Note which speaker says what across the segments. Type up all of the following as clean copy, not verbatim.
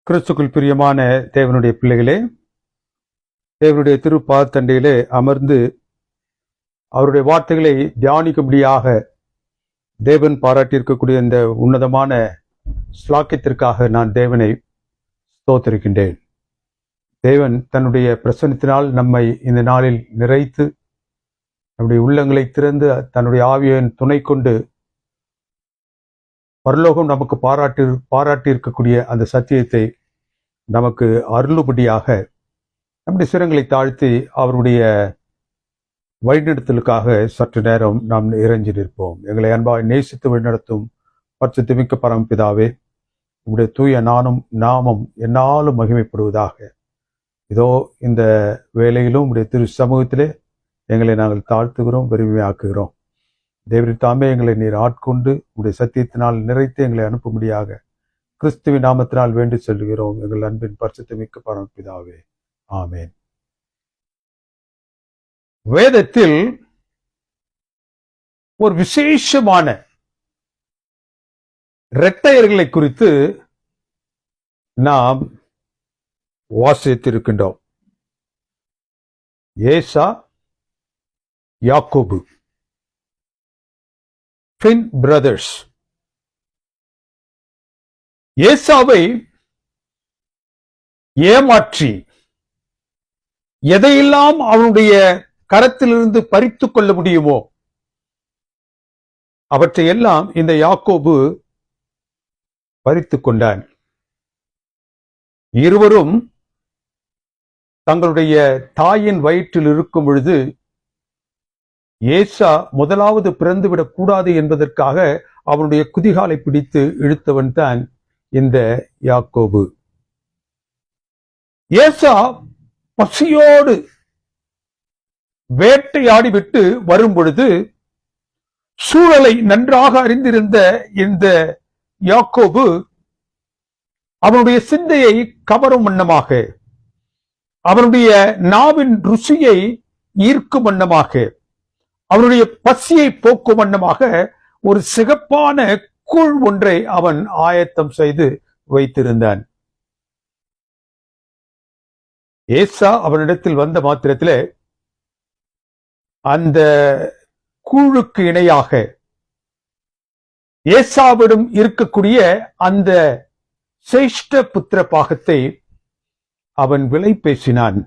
Speaker 1: கிறிஸ்துக்குள் பிரியமான தேவனுடைய பிள்ளைகளே, தேவனுடைய திருப்பாதத்தண்டையிலே அமர்ந்து அவருடைய வார்த்தைகளை தியானிக்கும்படியாக தேவன் பாராட்டியிருக்கக்கூடிய இந்த உன்னதமான ஸ்லாக்கியத்திற்காக நான் தேவனை ஸ்தோத்திருக்கின்றேன். தேவன் தன்னுடைய பிரசன்னத்தினால் நம்மை இந்த நாளில் நிறைத்து நம்முடைய உள்ளங்களை திறந்து தன்னுடைய ஆவியின் துணை கொண்டு பரலோகம் நமக்கு பாராட்டி இருக்கக்கூடிய அந்த சத்தியத்தை நமக்கு அருளுபடியாக நம்முடைய சிரங்களை தாழ்த்தி அவருடைய வழிநடத்தலுக்காக சற்று நேரம் நாம் இறைஞ்சி நிற்போம். எங்களை அன்பாக நேசித்து வழிநடத்தும் பரிசுத்தமிக்க பரமபிதாவே, உங்களுடைய தூய நாமம் என்னாலும் மகிமைப்படுவதாக. இதோ இந்த வேளையிலும் உங்களுடைய திரு சமூகத்திலே எங்களை நாங்கள் தாழ்த்துகிறோம், பெருமையாக்குகிறோம். தேவரீர் தாமே எங்களை நீர் ஆட்கொண்டு உங்களுடைய சத்தியத்தினால் நிறைத்து எங்களை அனுப்பும்படியாக கிறிஸ்துவின் நாமத்தினால் வேண்டி சொல்கிறோம் எங்கள் அன்பின் பரிசுத்தமிக்க பரமபிதாவே, ஆமேன். வேதத்தில் ஒரு விசேஷமான இரட்டையர்களை குறித்து நாம் வாசித்திருக்கின்றோம். ஏசா, யாக்கோபு, ட்வின் பிரதர்ஸ். ஏசாவை ஏமாற்றி எதையெல்லாம் அவனுடைய கரத்திலிருந்து பறித்து கொள்ள முடியுமோ அவற்றையெல்லாம் இந்த யாக்கோபு பறித்து கொண்டான். இருவரும் தங்களுடைய தாயின் வயிற்றில் இருக்கும் பொழுது ஏசா முதலாவது பிறந்துவிடக் கூடாது என்பதற்காக அவனுடைய குதிகாலை பிடித்து இழுத்தவன் தான் இந்த யாக்கோபு. ஏசா பசியோடு வேட்டையாடிவிட்டு வரும் பொழுது சூழலை நன்றாக அறிந்திருந்த இந்த யாக்கோபு அவனுடைய சிந்தையை கவரும் வண்ணமாக, அவனுடைய நாவின் ருசியை ஈர்க்கும் வண்ணமாக, அவனுடைய பசியை போக்கும் வண்ணமாக ஒரு சிகப்பான கூழ் ஒன்றை அவன் ஆயத்தம் செய்து வைத்திருந்தான். ஏசா அவனிடத்தில் வந்த மாத்திரத்திலே அந்த கூழுக்கு இணையாக ஏசாவிடம் இருக்கக்கூடிய அந்த சிரேஷ்ட புத்திர பாகத்தை அவன் விலை பேசினான்.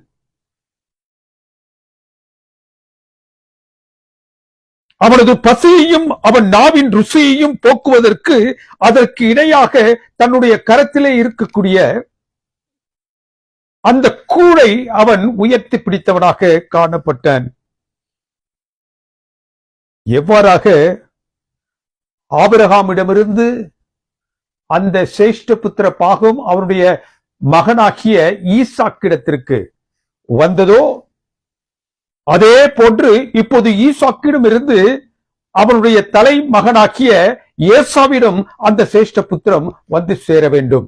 Speaker 1: அவனது பசியையும் அவன் நாவின் ருசியையும் போக்குவதற்கு அதற்கு இணையாக தன்னுடைய கரத்திலே இருக்கக்கூடிய அந்த கூழை அவன் உயர்த்தி பிடித்தவனாக காணப்பட்டான். எவ்வாறாக ஆபிரகாமிடமிருந்து அந்த சிரேஷ்ட புத்திர பாகம் அவருடைய மகனாகிய ஈசாக்கிடத்திற்கு வந்ததோ அதே போன்று இப்போது ஈசாக்கிடம் இருந்து அவனுடைய தலை மகனாகிய ஏசாவிடம் அந்த சிரேஷ்ட புத்திரம் வந்து சேர வேண்டும்.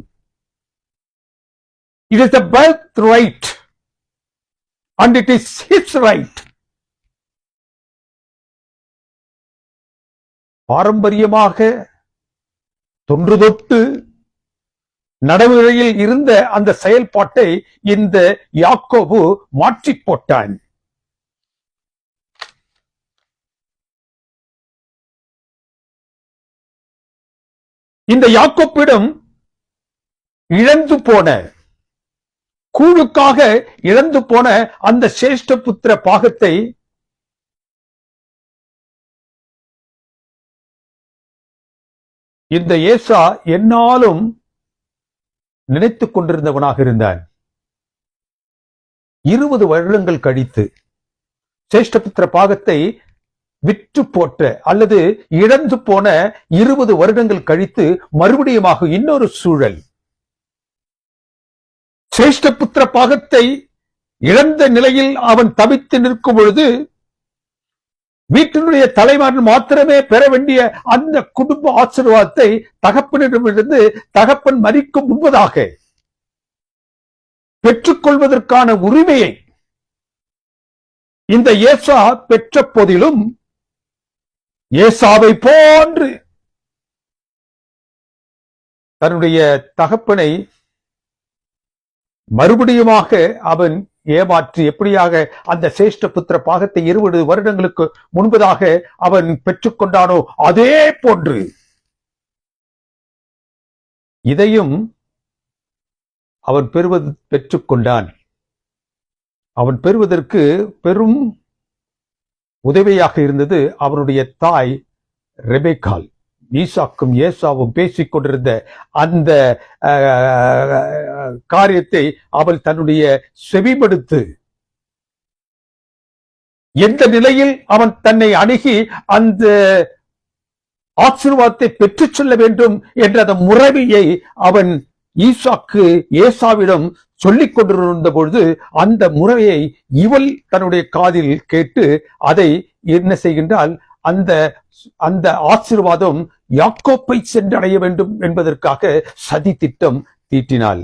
Speaker 1: It is the birthright and it is his right. பாரம்பரியமாக தொன்று தொட்டு நடைமுறையில் இருந்த அந்த செயல்பாட்டை இந்த யாக்கோபு மாற்றி போட்டான். இந்த யாக்கோபிடம் இழந்து போன கூழுக்காக இழந்து போன அந்த சிரேஷ்ட புத்திர பாகத்தை இந்த ஏசா என்னாலும் நினைத்துக் கொண்டிருந்தவனாக இருந்தான். 20 வருடங்கள் கழித்து சிரேஷ்ட புத்திர பாகத்தை விற்று போட்ட அல்லது இழந்து போன 20 வருடங்கள் கழித்து மறுபடியுமாக இன்னொரு சூழல், சிரேஷ்ட புத்திர பாகத்தை இழந்த நிலையில் அவன் தவித்து நிற்கும் பொழுது வீட்டினுடைய தலைவன் மாத்திரமே பெற வேண்டிய அந்த குடும்ப ஆசீர்வாதத்தை தகப்பனிடமிருந்து தகப்பன் மரிக்கும் முன்பதாக பெற்றுக்கொள்வதற்கான உரிமையை இந்த ஏசா பெற்ற போதிலும் ஏசாவை போன்று தன்னுடைய தகப்பனை மறுபடியுமாக அவன் ஏமாற்றி எப்படியாக அந்த சேஷ்ட புத்திர பாகத்தை 20 வருடங்களுக்கு முன்பதாக அவன் பெற்றுக்கொண்டானோ அதே போன்று இதையும் அவன் பெற்றுக்கொண்டான். அவன் பெறுவதற்கு பெரும் உதவியாக இருந்தது அவனுடைய தாய் ரெபேக்காள். ஈசாக்கும் ஏசாவும் பேசிக் கொண்டிருந்த அந்த காரியத்தை அவள் தன்னுடைய செவிமடுத்து எந்த நிலையில் அவன் தன்னை அணுகி அந்த ஆசீர்வாதத்தை பெற்றுச் செல்ல வேண்டும் என்ற அந்த முறைமையை அவன் ஈசாக்கு ஏசாவிடம் சொல்லிக் கொண்டிருந்த பொழுது அந்த முறையை இவள் தன்னுடைய காதில் கேட்டு அதை என்ன செய்கின்றால் அந்த ஆசீர்வாதம் யாக்கோப்பை சென்றடைய வேண்டும் என்பதற்காக சதி திட்டம் தீட்டினாள்.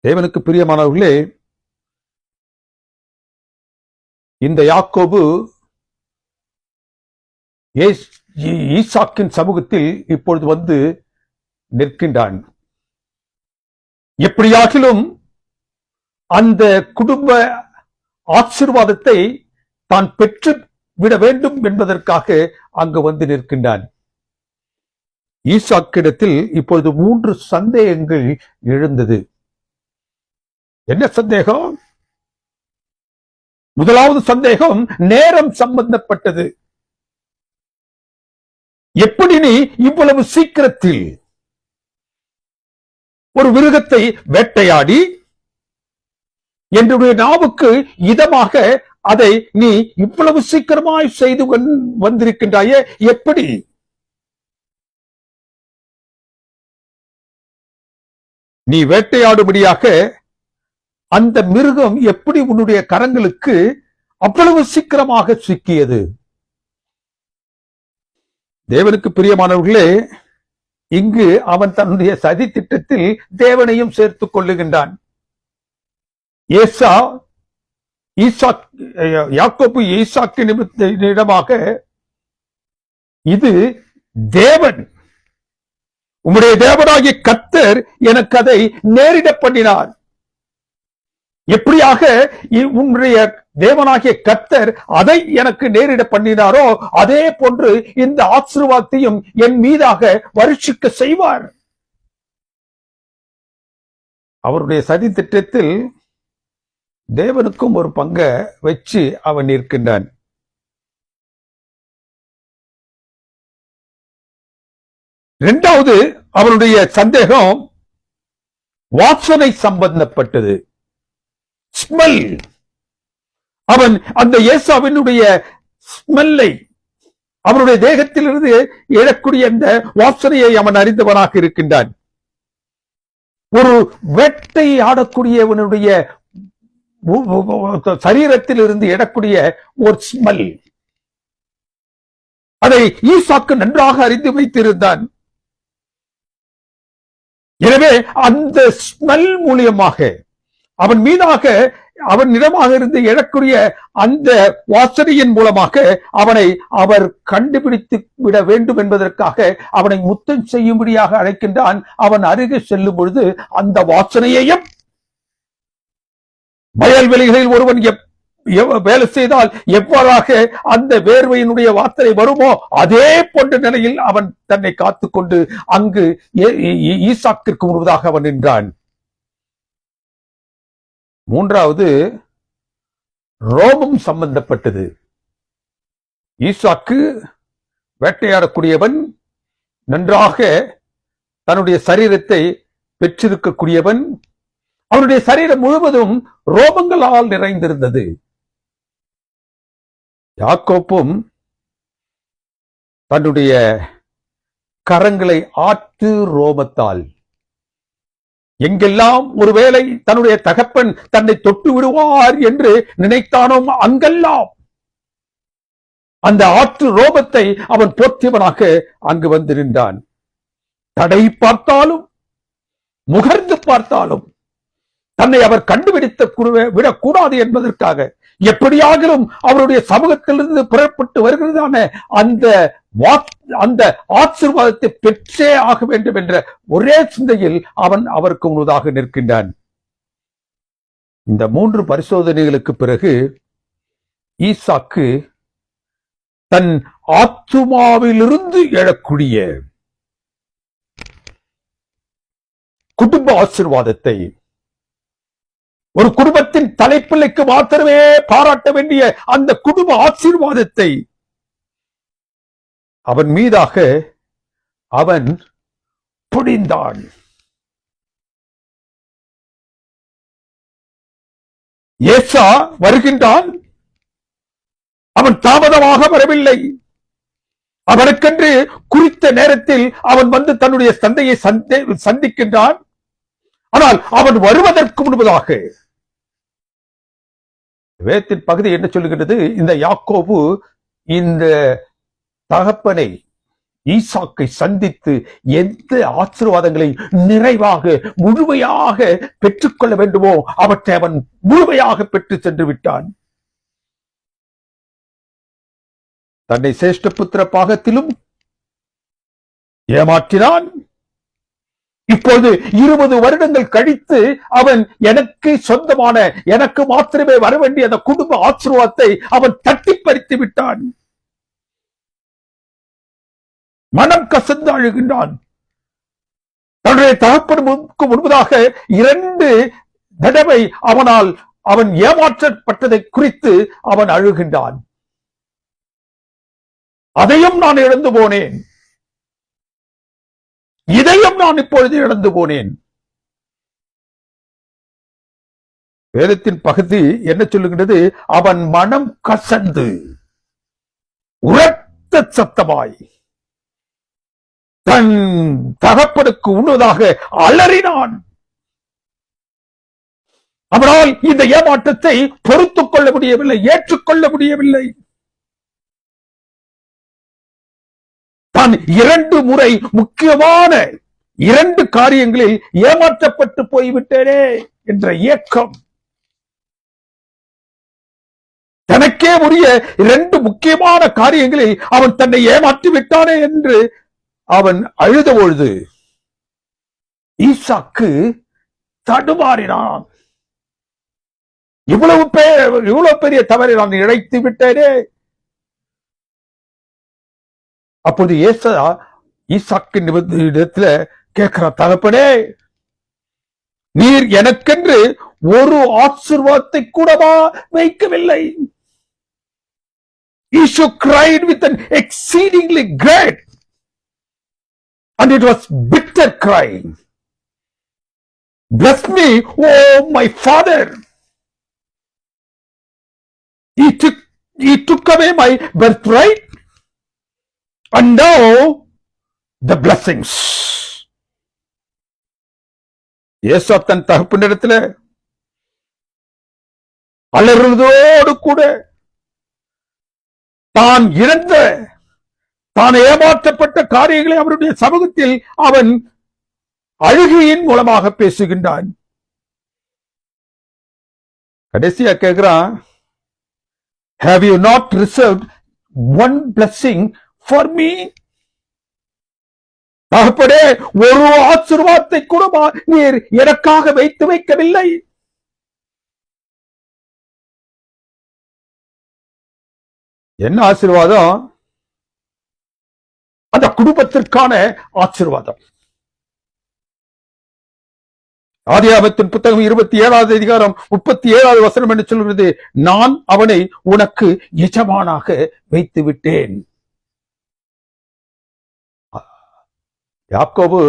Speaker 1: தேவனுக்கு பிரியமானவர்களே, இந்த யாக்கோபு ஈசாக்கின் சமூகத்தில் இப்பொழுது வந்து நிற்கின்றான். எப்படியாகிலும் அந்த குடும்ப ஆசீர்வாதத்தை தான் பெற்று விட வேண்டும் என்பதற்காக அங்கு வந்து நிற்கின்றான். ஈசாக்கிடத்தில் இப்பொழுது 3 சந்தேகங்கள் எழுந்தது. என்ன சந்தேகம்? முதலாவது சந்தேகம் நேரம் சம்பந்தப்பட்டது. எப்படி நீ இவ்வளவு சீக்கிரத்தில் ஒரு மிருகத்தை வேட்டையாடி என்னுடைய நாவுக்கு இதமாக அதை நீ இவ்வளவு சீக்கிரமாய் செய்து வந்திருக்கின்றாயே, எப்படி? நீ வேட்டையாடும்படியாக அந்த மிருகம் எப்படி உன்னுடைய கரங்களுக்கு அவ்வளவு சீக்கிரமாக சிக்கியது? தேவனுக்கு பிரியமானவர்களே, இங்கு அவன் தன்னுடைய சதி திட்டத்தில் தேவனையும் சேர்த்துக் கொள்ளுகின்றான். யாக்கோபு ஈசாக்கு நிமித்தமாக இது தேவன், உம்முடைய தேவனாகிய கர்த்தர் எனக்கு அதை நேரிட பண்ணினார். எப்படியாக உன்னுடைய தேவனாகிய கர்த்தர் அதை எனக்கு நேரிட பண்ணினாரோ அதே போன்று இந்த ஆசீர்வாதத்தையும் என் மீதாக வருஷிக்க செய்வார். அவருடைய சதி திட்டத்தில் தேவனுக்கும் ஒரு பங்கை வச்சு அவன் இருக்கின்றான். இரண்டாவது அவனுடைய சந்தேகம் வாசனை சம்பந்தப்பட்டது. ஸ்மெல். அவன் அந்த ஏசாவினுடைய ஸ்மெல்லை, அவனுடைய தேகத்திலிருந்து எழக்கூடிய அந்த வாசனையை அவன் அறிந்தவனாக இருக்கின்றான். ஒரு வேட்டை ஆடக்கூடியவனுடைய சரீரத்தில் இருந்து எழக்கூடிய ஒரு ஸ்மெல், அதை ஈசாக்கு நன்றாக அறிந்து வைத்திருந்தான். எனவே அந்த ஸ்மெல் மூலியமாக அவன் மீதாக அவனிடமாக இருந்து எழக்கூடிய அந்த வாசனையின் மூலமாக அவனை அவர் கண்டுபிடித்து விட வேண்டும் என்பதற்காக அவனை முத்தம் செய்யும்படியாக அழைக்கின்றான். அவன் அருகே செல்லும் பொழுது அந்த வாசனையையும், வயல்வெளிகளில் ஒருவன் வேலை செய்தால் எவ்வாறாக அந்த வேர்வையினுடைய வார்த்தை வருமோ அதே போன்ற நிலையில் அவன் தன்னை காத்துக்கொண்டு அங்கு ஈசாக்கிற்கு முன்பதாக அவன் நின்றான். மூன்றாவது ரோமம் சம்பந்தப்பட்டது. ஈசாக்கு வேட்டையாடக்கூடியவன், நன்றாக தன்னுடைய சரீரத்தை பெற்றிருக்கக்கூடியவன். அவனுடைய சரீரம் முழுவதும் ரோமங்களால் நிறைந்திருந்தது. யாக்கோப்பும் தன்னுடைய கரங்களை ஆட்டு ரோமத்தால், எங்கெல்லாம் ஒருவேளை தன்னுடைய தகப்பன் தன்னை தொட்டு விடுவார் என்று நினைத்தானோ அங்கெல்லாம் அந்த ஆற்று ரோமத்தை அவன் போற்றியவனாக அங்கு வந்து நின்றான். தடை பார்த்தாலும் முகர்ந்து பார்த்தாலும் தன்னை அவர் கண்டுபிடித்து விடக்கூடாது என்பதற்காக எப்படியாகிலும் அவருடைய சமூகத்திலிருந்து புறப்பட்டு வருகிறதான அந்த ஆசீர்வாதத்தை பெற்றே ஆக வேண்டும் என்ற ஒரே சிந்தையில் அவன் அவருக்கு முன்னதாக நிற்கின்றான். இந்த 3 பரிசோதனைகளுக்கு பிறகு ஈசாக்கு தன் ஆத்துமாவிலிருந்து எழக்கூடிய குடும்ப ஆசீர்வாதத்தை, ஒரு குடும்பத்தின் தலைப்பிள்ளைக்கு மாத்திரமே பாராட்ட வேண்டிய அந்த குடும்ப ஆசீர்வாதத்தை அவன் மீதாக அவன் பொழிந்தான். ஏசா வருகின்றான். அவன் தாமதமாக வரவில்லை. அவனுக்கென்று குறித்த நேரத்தில் அவன் வந்து தன்னுடைய தந்தையை சந்திக்கின்றான். ஆனால் அவன் வருவதற்கு முன்பதாக வேதத்தின் பகுதி என்ன சொல்லுகின்றது? இந்த யாக்கோபு இந்த தகப்பனை ஈசாக்கை சந்தித்து எந்த ஆசீர்வாதங்களை நிறைவாக முழுமையாக பெற்றுக்கொள்ள வேண்டுமோ அவற்றை அவன் முழுமையாக பெற்று சென்று விட்டான். தன்னை சிரேஷ்ட புத்திர பாகத்திலும் ஏமாற்றினான். இப்போது 20 வருடங்கள் கழித்து அவன் எனக்கு சொந்தமான, எனக்கு மாத்திரமே வர வேண்டிய அந்த குடும்ப ஆசீர்வாதத்தை அவன் தட்டி பறித்து விட்டான். மனம் கசந்து அழுகின்றான். தன்னுடைய தகப்பனுக்கு முன்பதாக 2 தடவை அவன் ஏமாற்றப்பட்டதை குறித்து அவன் அழுகின்றான். அதையும் நான் இழந்து போனேன், இதையும் நான் இப்பொழுது இழந்து போனேன். வேதத்தின் பகுதி என்ன சொல்லுகின்றது? அவன் மனம் கசந்து உரத்த சத்தமாய் தன் தகப்பனுக்கு உண்ணுவதாக அலறினான். அவனால் இந்த ஏமாற்றத்தை பொறுத்துக் கொள்ள முடியவில்லை, ஏற்றுக்கொள்ள முடியவில்லை. தான் 2 முறை முக்கியமான 2 காரியங்களில் ஏமாற்றப்பட்டு போய்விட்டேனே என்ற ஏக்கம், தனக்கே உரிய 2 முக்கியமான காரியங்களில் அவன் தன்னை ஏமாற்றி விட்டானே என்று அவன் அழுத பொழுது ஈசாக்கு தடுமாறினான். இவ்வளவு பெரிய தவறை நான் இழைத்து விட்டேனே. அப்போது ஈசாக்கின் இடத்துல கேட்கிற, தகப்பனே, நீர் எனக்கென்று ஒரு ஆசீர்வாதத்தை கூடவா வைக்கவில்லை? Esau cried with an exceedingly great, and it was bitter crying. Bless me, oh my father. He took away my birthright, and now the blessings. ஏசா தன் தகப்பனிடத்தில் அலறுவதோடு கூட தான் இழந்த, தான் ஏமாற்றப்பட்ட காரியங்களை அவருடைய சமூகத்தில் அவன் அழுகையின் மூலமாக பேசுகின்றான். கடைசியா கேட்கிறான், have you not reserved one blessing for me? தகப்பனே, ஒரு ஆசீர்வாதத்தை கூட நீர் எனக்காக வைத்து வைக்கவில்லை. என்ன ஆசீர்வாதம்? அந்த குடும்பத்திற்கான ஆசீர்வாதம். ஆதியாகமத்தின் புத்தகம் 27வது அதிகாரம் 37வது வசனம் என்று சொல்கிறது, நான் அவனை உனக்கு எஜமானாக வைத்து விட்டேன். யாக்கோபு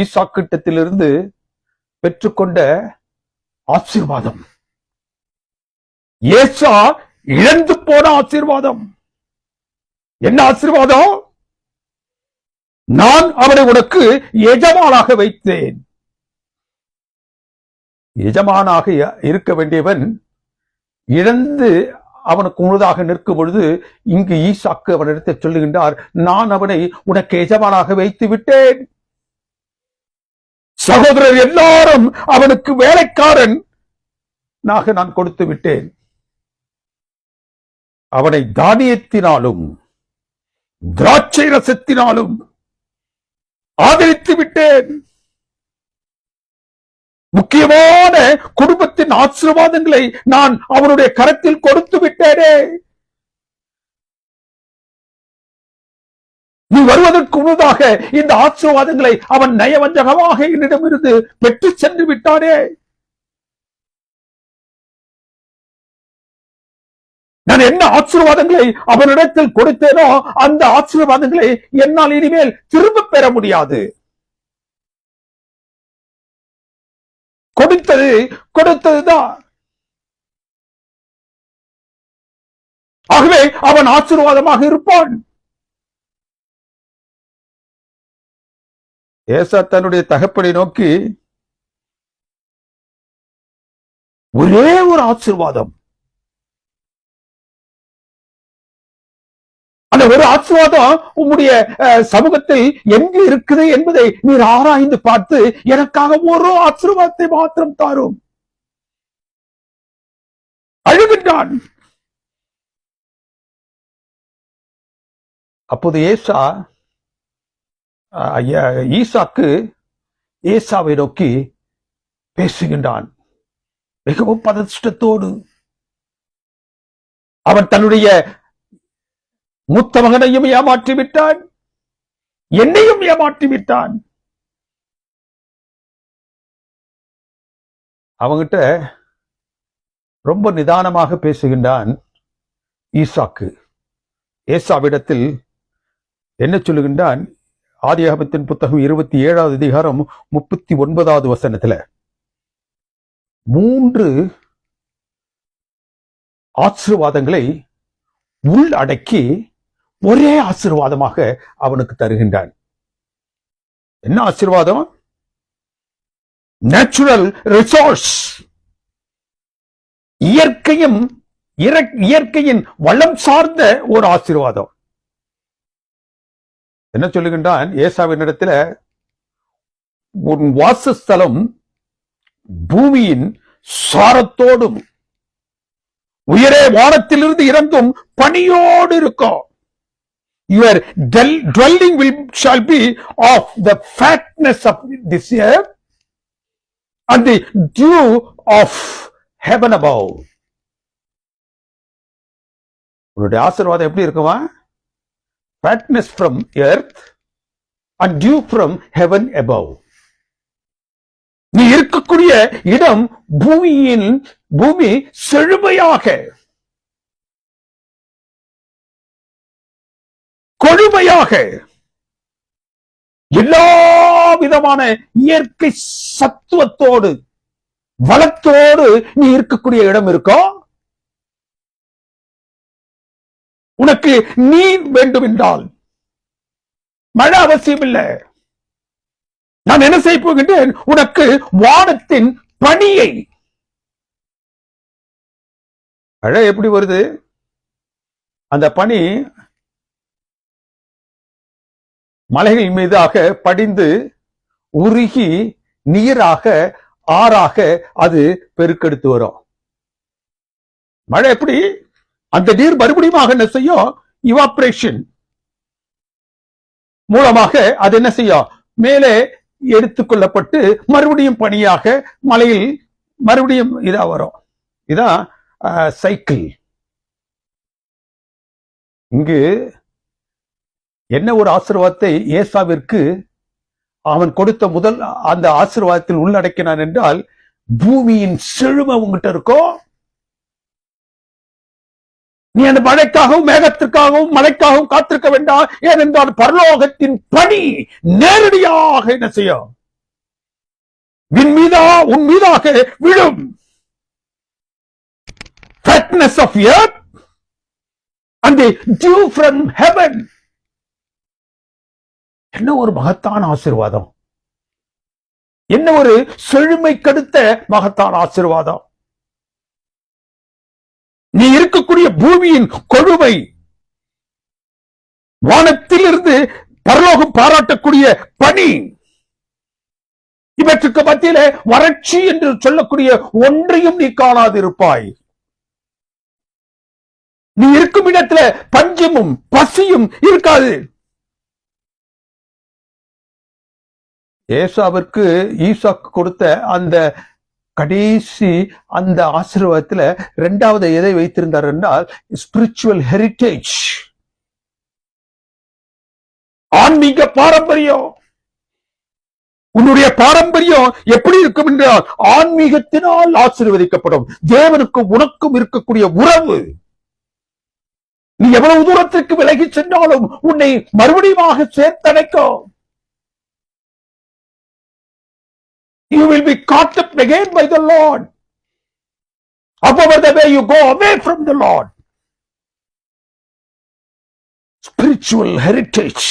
Speaker 1: ஈசாக்கிட்டத்திலிருந்து பெற்றுக்கொண்ட ஆசீர்வாதம், ஏசா இழந்து போன ஆசீர்வாதம். என்ன ஆசீர்வாதம்? நான் அவனை உனக்கு எஜமானாக வைத்தேன். எஜமானாக இருக்க வேண்டியவன் இழந்து அவனுக்கு முழுதாக நிற்கும் பொழுது இங்கு ஈசாக்கு அவனிடத்தில் சொல்லுகின்றார், நான் அவனை உனக்கு எஜமானாக வைத்து விட்டேன். சகோதரர் எல்லாரும் அவனுக்கு வேலைக்காரன் நான் கொடுத்து விட்டேன். அவனை தானியத்தினாலும் திராட்சை ரசத்தினாலும் ஆதரித்து விட்டேன். முக்கியமான குடும்பத்தின் ஆசீர்வாதங்களை நான் அவனுடைய கரத்தில் கொடுத்து விட்டேனே. நீ வருவதற்கு முன்னதாக இந்த ஆசீர்வாதங்களை அவன் நயவஞ்சகமாக என்னிடமிருந்து பெற்று சென்று விட்டானே. நான் என்ன ஆசீர்வாதங்களை அவனிடத்தில் கொடுத்தேனோ அந்த ஆசீர்வாதங்களை என்னால் இனிமேல் திரும்ப பெற முடியாது. கொடுத்ததுதான். ஆகவே அவன் ஆசீர்வாதமாக இருப்பான். ஏசா தன்னுடைய தகப்பனை நோக்கி ஒரே ஒரு ஆசீர்வாதம், அந்த ஒரு ஆசீர்வாதம் உம்முடைய சமூகத்தில் எங்கு இருக்குது என்பதை நீர் ஆராய்ந்து பார்த்து எனக்காக ஒரு ஆசீர்வாதத்தை மாத்திரம் தாரும். அழுகின்றான். அப்போது ஈசாக்கு ஏசாவை நோக்கி பேசுகின்றான் மிகவும் பதஷ்டத்தோடு. அவன் தன்னுடைய மூத்த மகனையும் ஏமாற்றி விட்டான், என்னையும் ஏமாற்றி விட்டான். அவங்கிட்ட ரொம்ப நிதானமாக பேசுகின்றான் ஈசாக்கு. ஏசாவிடத்தில் என்ன சொல்லுகின்றான்? ஆதியாகமத்தின் புத்தகம் 27வது அதிகாரம் 39வது வசனத்துல 3 ஆசீர்வாதங்களை உள்ளடக்கி ஒரே ஆசீர்வாதமாக அவனுக்கு தருகின்றான். என்ன ஆசீர்வாதம்? நேச்சுரல் ரிசோர்ஸ், இயற்கையின் வளம் சார்ந்த ஒரு ஆசீர்வாதம். என்ன சொல்லுகின்றான்? ஏசாவின் இடத்துல உன் வாசஸ்தலம் பூமியின் சாரத்தோடும் உயரே வானத்திலிருந்து இறங்கும் பனியோடு இருக்கும். Your dwelling shall be of the fatness of this earth and the dew of heaven above. உன்னுடைய ஆசீர்வாதம் எப்படி இருக்குமா? Fatness from earth and dew from heaven above. நீ இருக்கக்கூடிய இடம் பூமி செழுமையாக கொழுமையாக எல்லா விதமான இயற்கை சத்துவத்தோடு வளத்தோடு நீ இருக்கக்கூடிய இடம் இருக்கோ. உனக்கு நீர் வேண்டும் என்றால் மழை அவசியம் இல்லை. நான் என்ன செய்ய போகின்றேன்? உனக்கு வானத்தின் பனியை. மழை எப்படி வருது? அந்த பனி மலைகள் மீதாக படிந்து உருகி நீராக ஆறாக அது பெருக்கெடுத்து வரும். மழை எப்படி? அந்த நீர் மறுபடியும் என்ன செய்யும்? இவாப்ரேஷன் மூலமாக அது என்ன செய்யும்? மேலே எடுத்துக்கொள்ளப்பட்டு மறுபடியும் பனியாக மலையில் மறுபடியும் இதா வரும். இதான் சைக்கிள். இங்கு என்ன ஒரு ஆசீர்வாதத்தை ஏசாவிற்கு அவன் கொடுத்த முதல் அந்த ஆசீர்வாதத்தில் உள்ளடக்கினான் என்றால், பூமியின் செழுமை உங்ககிட்ட இருக்கோ. நீ அந்த மழைக்காகவும் மேகத்திற்காகவும் மழைக்காகவும் காத்திருக்க வேண்டாம். ஏனென்றால் பரலோகத்தின் பனி நேரடியாக என்ன செய்யும்? உன் மீதாக விழும். Fatness of earth and the dew from heaven. என்ன ஒரு மகத்தான ஆசீர்வாதம்! என்ன ஒரு செழுமை கடுத்த மகத்தான ஆசீர்வாதம்! நீ இருக்கக்கூடிய பூமியின் கொழுமை, வானத்திலிருந்து பரலோகம் பாராட்டக்கூடிய பனி, இவற்றுக்கு மத்தியிலே வறட்சி என்று சொல்லக்கூடிய ஒன்றையும் நீ காணாதிருப்பாய். நீ இருக்கும் இடத்துல பஞ்சமும் பசியும் இருக்காது. ஏசாவிற்கு ஈசாக்கு கொடுத்த அந்த கடைசி அந்த ஆசீர்வாதத்துல இரண்டாவது எதை வைத்திருந்தார் என்றால் ஸ்பிரிச்சுவல் ஹெரிட்டேஜ், ஆன்மீக பாரம்பரியம். உன்னுடைய பாரம்பரியம் எப்படி இருக்கும் என்றால் ஆன்மீகத்தினால் ஆசீர்வதிக்கப்படும். தேவனுக்கும் உனக்கும் இருக்கக்கூடிய உறவு. நீ எவ்வளவு தூரத்திற்கு விலகி சென்றாலும் உன்னை மறுபடியும் சேர்த்தடைக்கும். You will be caught up again by the Lord. However the way you go away from the Lord. Spiritual heritage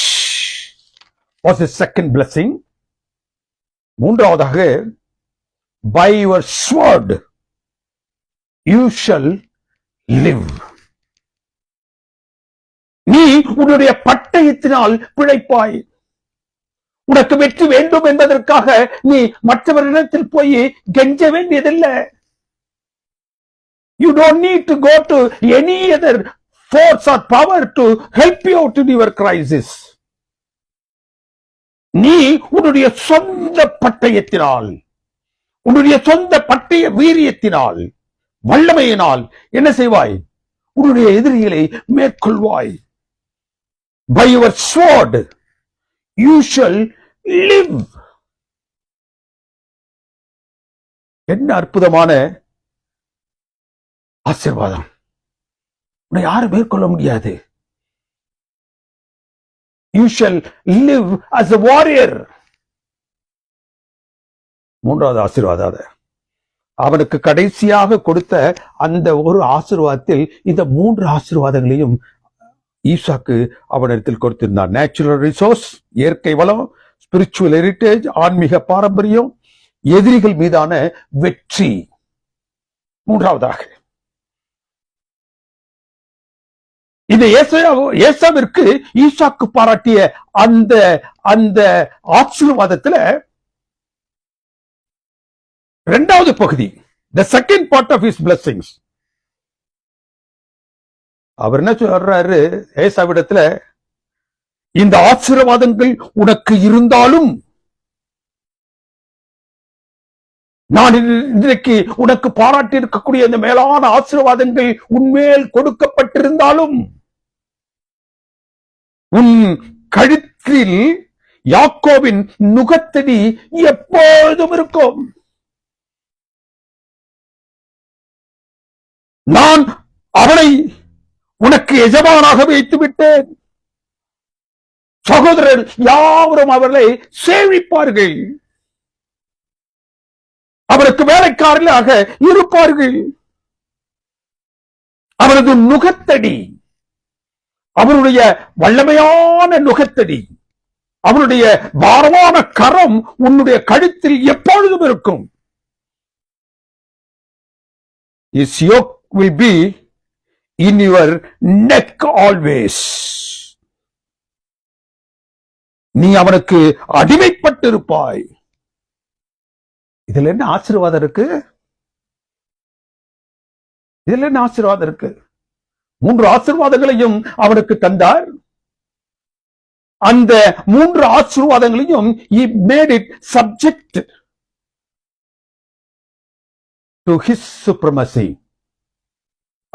Speaker 1: was the second blessing. மூன்றாவதாக, by your sword you shall live. நீ உன்னுடைய பட்டயத்தினால் பிழைப்பாய். உனக்கு வெற்றி வேண்டும் என்பதற்காக நீ மற்றவரிடத்தில் போய் கெஞ்ச வேண்டியதில்லை. You don't need to go to any other force or power to help you out in your crisis. நீ உன்னுடைய சொந்த பட்டயத்தினால், உன்னுடைய சொந்த பட்டய வீரியத்தினால், வல்லமையினால் என்ன செய்வாய்? உன்னுடைய எதிரிகளை மேற்கொள்வாய். By your sword you shall live. என்ன அற்புதமான ஆசீர்வாதம்! உன்னை யாரும் மேற்கொள்ள முடியாது. You shall live as a warrior. மூன்றாவது ஆசீர்வாதம், அவனுக்கு கடைசியாக கொடுத்த அந்த ஒரு ஆசீர்வாதத்தில் இந்த மூன்று ஆசீர்வாதங்களையும் ஈசாக்கு அவனிடத்தில் கொடுத்திருந்தார். நேச்சுரல் ரிசோர்ஸ், இயற்கை வளம், ஸ்பிரிச்சுவல் ஹெரிட்டேஜ், ஆன்மீக பாரம்பரியம், எதிரிகள் மீதான வெற்றி. மூன்றாவதாக இந்த ஏசாவிற்கு ஈசாக்கு பாராட்டிய அந்த அந்த ஆசீர்வாதத்துல இரண்டாவது பகுதி, the second part of his blessings. அவர் என்ன சொல்றாரு ஏசாவிடத்துல? இந்த ஆசீர்வாதங்கள் உனக்கு இருந்தாலும், நான் இன்றைக்கு உனக்கு பாராட்டி இருக்கக்கூடிய இந்த மேலான ஆசீர்வாதங்கள் உன்மேல் கொடுக்கப்பட்டிருந்தாலும், உன் கழுத்தில் யாக்கோபின் நுகத்தடி எப்பொழுதும் இருக்கும். நான் அவனை உனக்கு எஜமானாக வைத்து விட்டேன். சகோதரர் யாவரும் அவர்களை சேவிப்பார்கள். அவருக்கு வேலைக்காரர்களாக இருப்பார்கள். அவரது நுகத்தடி, அவருடைய வல்லமையான நுகத்தடி, அவருடைய பாரமான கரம் உன்னுடைய கழுத்தில் எப்பொழுதும் இருக்கும். His yoke will be in your neck always. நீ அவனுக்கு அடிமைப்பட்டு இருப்பாய். இதுல என்ன ஆசீர்வாதம் இருக்கு? இதுல என்ன ஆசீர்வாதம் இருக்கு? மூன்று ஆசீர்வாதங்களையும் அவனுக்கு தந்தார். அந்த மூன்று ஆசீர்வாதங்களையும் he made it subject to his supremacy.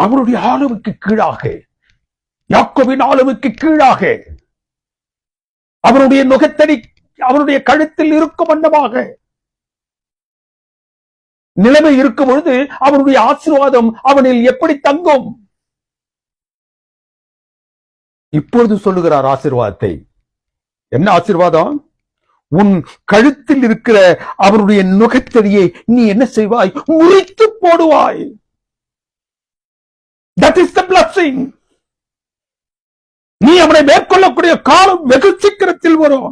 Speaker 1: அவருடைய ஆளுமைக்கு கீழாக, யாக்கோபின் ஆளுமைக்கு கீழாக, அவருடைய நுகத்தடி அவருடைய கழுத்தில் இருக்கும் வண்ணமாக நிலைமை இருக்கும் பொழுது அவருடைய ஆசீர்வாதம் அவனில் எப்படி தங்கும்? இப்பொழுது சொல்லுகிறார் ஆசீர்வாதத்தை. என்ன ஆசீர்வாதம்? உன் கழுத்தில் இருக்கிற அவருடைய நுகத்தடியை நீ என்ன செய்வாய்? முறித்து போடுவாய். That is the blessing. நீ அவனை மேற்கொள்ளக்கூடிய காலம் வெகு சீக்கிரத்தில் வரும்.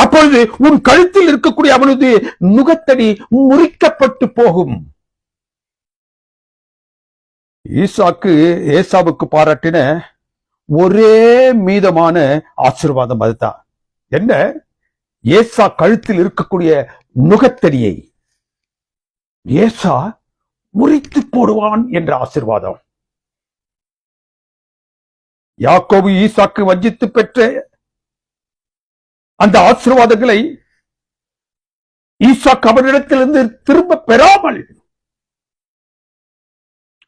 Speaker 1: அப்பொழுது உன் கழுத்தில் இருக்கக்கூடிய அவனது நுகத்தடி முறிக்கப்பட்டு போகும். ஈசாக்கு ஏசாவுக்கு பாராட்டின ஒரே மீதமான ஆசீர்வாதம் அதுதான். என்ன? ஏசா கழுத்தில் இருக்கக்கூடிய நுகத்தடியை ஏசா முறித்து போடுவான் என்ற ஆசீர்வாதம். யாக்கோபு ஈசாக்கு வஞ்சித்து பெற்ற அந்த ஆசீர்வாதங்களை ஈசாக்கு அவனிடத்திலிருந்து திரும்ப பெறாமல்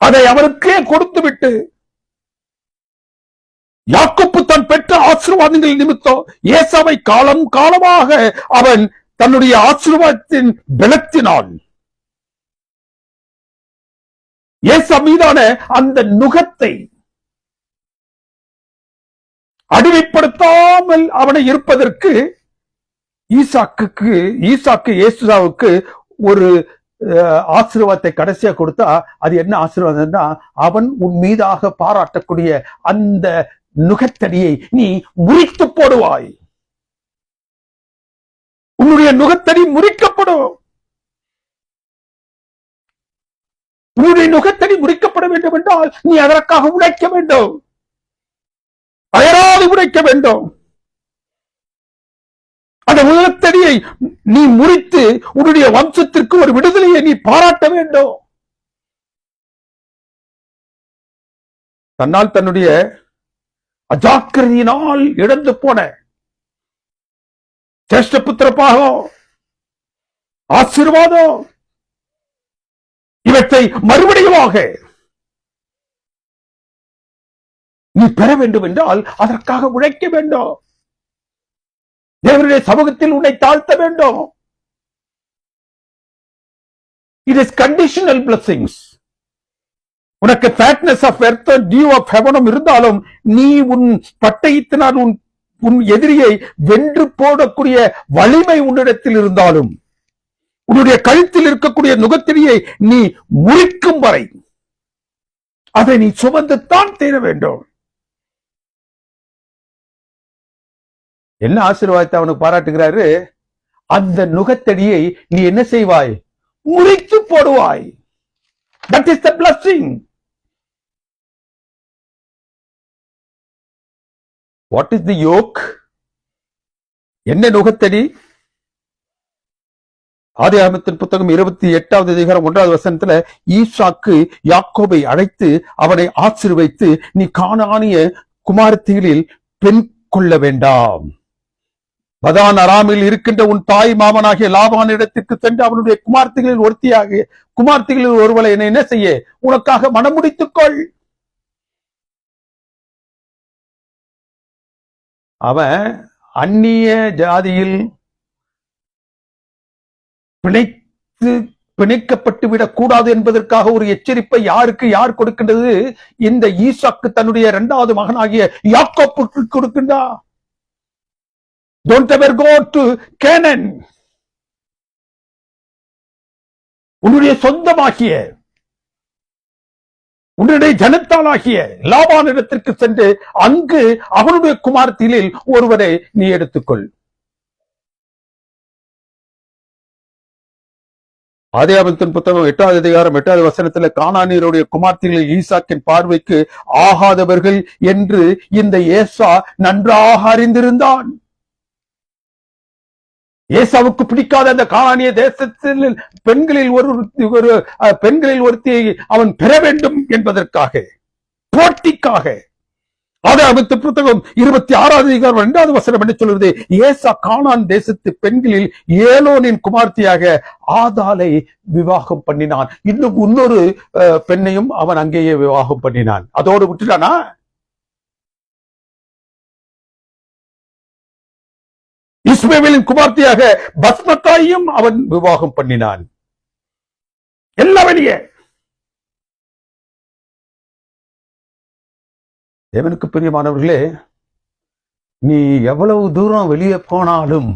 Speaker 1: அதை அவருக்கே கொடுத்துவிட்டு யாக்கோபு தான் பெற்ற ஆசீர்வாதங்கள் நிமித்தம் ஏசாவை காலம் காலமாக அவன் தன்னுடைய ஆசீர்வாதத்தின் பலத்தினால் ஏசா மீதான அந்த நுகத்தை அடிமைப்படுத்தாமல் அவனை இருப்பதற்கு ஈசாக்கு ஏசாவுக்கு ஒரு ஆசீர்வாதத்தை கடைசியா கொடுத்தா அது என்ன ஆசீர்வாதம்னா, அவன் உன் மீதாக பாராட்டக்கூடிய அந்த நுகத்தடியை நீ முறித்து போடுவாய். உன்னுடைய நுகத்தடி முறிக்கப்படும். உன்னுடைய நுகத்தடி முறிக்கப்பட வேண்டும் என்றால் நீ அதற்காக உழைக்க வேண்டும், அயராது உழைக்க வேண்டும். அந்த நுகத்தடியை நீ முறித்து உன்னுடைய வம்சத்திற்கு ஒரு விடுதலையை நீ பாராட்ட வேண்டும். தன்னால் தன்னுடைய அஜாக்கிரதையினால் இழந்து போன சேஷ்ட புத்திரப்பாகம், ஆசீர்வாதம், இவற்றை மறுபடியுமாக நீ பெற வேண்டும் என்றால் அதற்காக உழைக்க வேண்டும். தேவனுடைய சமூகத்தில் உன்னை தாழ்த்த வேண்டும். It is conditional blessings. உனக்கு fatness of earth and dew of heaven இருந்தாலும் நீ உன் பட்டயத்தினால் உன் எதிரியை வென்று போடக்கூடிய வலிமை உன்னிடத்தில் இருந்தாலும் உன்னுடைய கழுத்தில் இருக்கக்கூடிய நுகத்திரியை நீ முறிக்கும் வரை அதை நீ சுமந்துத்தான் தீர வேண்டும். என்ன ஆசீர்வாதத்தை அவனுக்கு பாராட்டுகிறாரு? அந்த நுகத்தடியை நீ என்ன செய்வாய்? முறித்து போடுவாய். That is the blessing. What is the yoke? என்ன நுகத்தடி? ஆதியாகமத்தின் புத்தகம் 28வது அதிகாரம் 1வது வசனத்துல ஈசாக்கு யாக்கோபை அழைத்து அவனை ஆசீர்வதித்து, நீ கானானிய குமாரத்திகளில் பெண் கொள்ள வேண்டாம். பதான் அராமில் இருக்கின்ற உன் தாய் மாமனாகிய லாபான் இடத்திற்கு சென்று அவனுடைய குமார்த்திகளில் ஒருவளை என்ன செய்ய உனக்காக மனம் முடித்துக்கொள். அவன் அந்நிய ஜாதியில் பிணைக்கப்பட்டு விடக் கூடாது என்பதற்காக ஒரு எச்சரிப்பை யார் கொடுக்கின்றது? இந்த ஈசாக்கு தன்னுடைய 2வது மகனாகிய யாக்கோபுக்கு கொடுக்கின்றார். Don't ever go to Canaan. உன்னுடைய சொந்தமாகிய உன்னுடைய ஜனத்தாலாகிய லாபானிடத்திற்கு சென்று அங்கு அவனுடைய குமாரத்திலில் ஒருவரை நீ எடுத்துக்கொள். ஆதியாகமத்தின் புத்தகம் 8வது அதிகாரம் 8வது வசனத்துல கானானியருடைய குமார்த்திகளில் ஈசாக்கின் பார்வைக்கு ஆகாதவர்கள் என்று இந்த ஏசா நன்றாக அறிந்திருந்தான். ஏசாவுக்கு பிடிக்காத அந்த கானானிய தேசத்தில் பெண்களில் ஒருத்தியை அவன் பெற வேண்டும் என்பதற்காக, போட்டிக்காக. ஆதியாகமத்தின் புத்தகம் 26வது அதிகாரம் 2வது வசனம் என்ன சொல்கிறது? ஏசா கானான் தேசத்து பெண்களில் ஏலோனின் குமார்த்தியாக ஆதாலை விவாகம் பண்ணினான். இன்னும் இன்னொரு பெண்ணையும் அவன் அங்கேயே விவாகம் பண்ணினான். அதோடு விட்டுட்டானா? இஸ்மவேலின் குமார்த்தியாக பஸ்மத்தாயும் அவன் விவாகம் பண்ணினான். எல்லாம் வெளியே. தேவனுக்கு பிரியமானவர்களே, நீ எவ்வளவு தூரம் வெளியே போனாலும்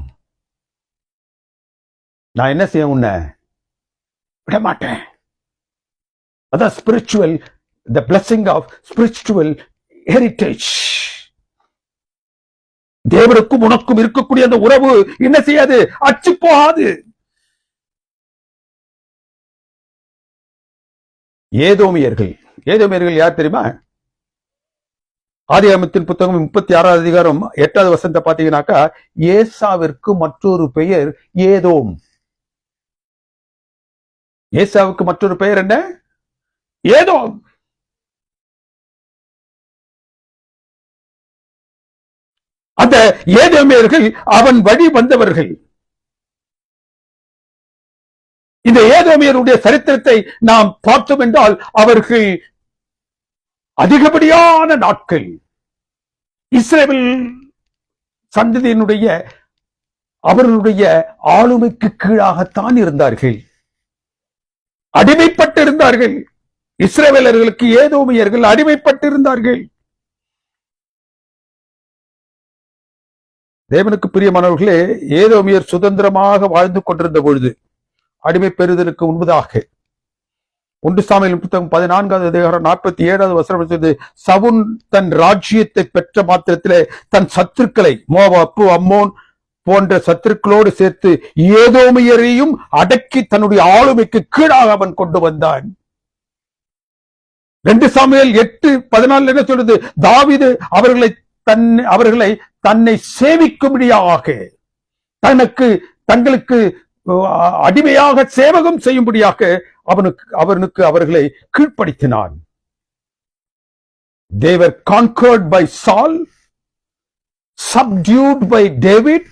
Speaker 1: நான் என்ன செய்ய உன்னை விட மாட்டேன். அதான் spiritual, the blessing of spiritual heritage. தேவனுக்கும் உனக்கும் இருக்கக்கூடிய அந்த உறவு என்ன செய்யாது? அச்சு போகாது. ஏதோமியர்கள் யார் தெரியுமா? ஆதியாகமத்தின் புத்தகம் 36வது அதிகாரம் 8வது வசனத்தை பாத்தீங்கன்னாக்கா, ஏசாவிற்கு மற்றொரு பெயர் ஏதோம். ஏசாவுக்கு மற்றொரு பெயர் என்ன? ஏதோம். அந்த ஏதோமியர்கள் அவன் வழி வந்தவர்கள். இந்த ஏதோமியருடைய சரித்திரத்தை நாம் பார்த்தோம் என்றால், அவர்கள் அதிகப்படியான நாட்கள் இஸ்ரவேல் சந்ததியினுடைய அவர்களுடைய ஆளுமைக்கு கீழாகத்தான் இருந்தார்கள், அடிமைப்பட்டிருந்தார்கள். இஸ்ரவேலர்களுக்கு ஏதோமியர்கள் அடிமைப்பட்டிருந்தார்கள். தேவனுக்கு பிரியமானவர்களே, ஏதோமியர் சுதந்திரமாக வாழ்ந்து கொண்டிருந்த பொழுது, அடிமை பெறுதலுக்கு முன்பதாக, 1 சாமுவேல் புத்தகம் 14வது அதிகாரம் 47வது வசனம், சவுல் தன் ராஜ்யத்தை பெற்ற மாத்திரத்திலே தன் சத்துருக்களை மோவாப், அம்மோன் போன்ற சத்துருக்களோடு சேர்த்து ஏதோமியரையும் அடக்கி தன்னுடைய ஆளுமைக்கு கீழாக அவன் கொண்டு வந்தான். 2 சாமுவேல் 8:14 என்ன சொல்றது? தாவீது அவர்களை தன்னை சேவிக்கும்படியாக, தங்களுக்கு அடிமையாக சேவகம் செய்யும்படியாக அவனுக்கு அவர்களை கீழ்ப்படுத்தினான். They were conquered by Saul, subdued by David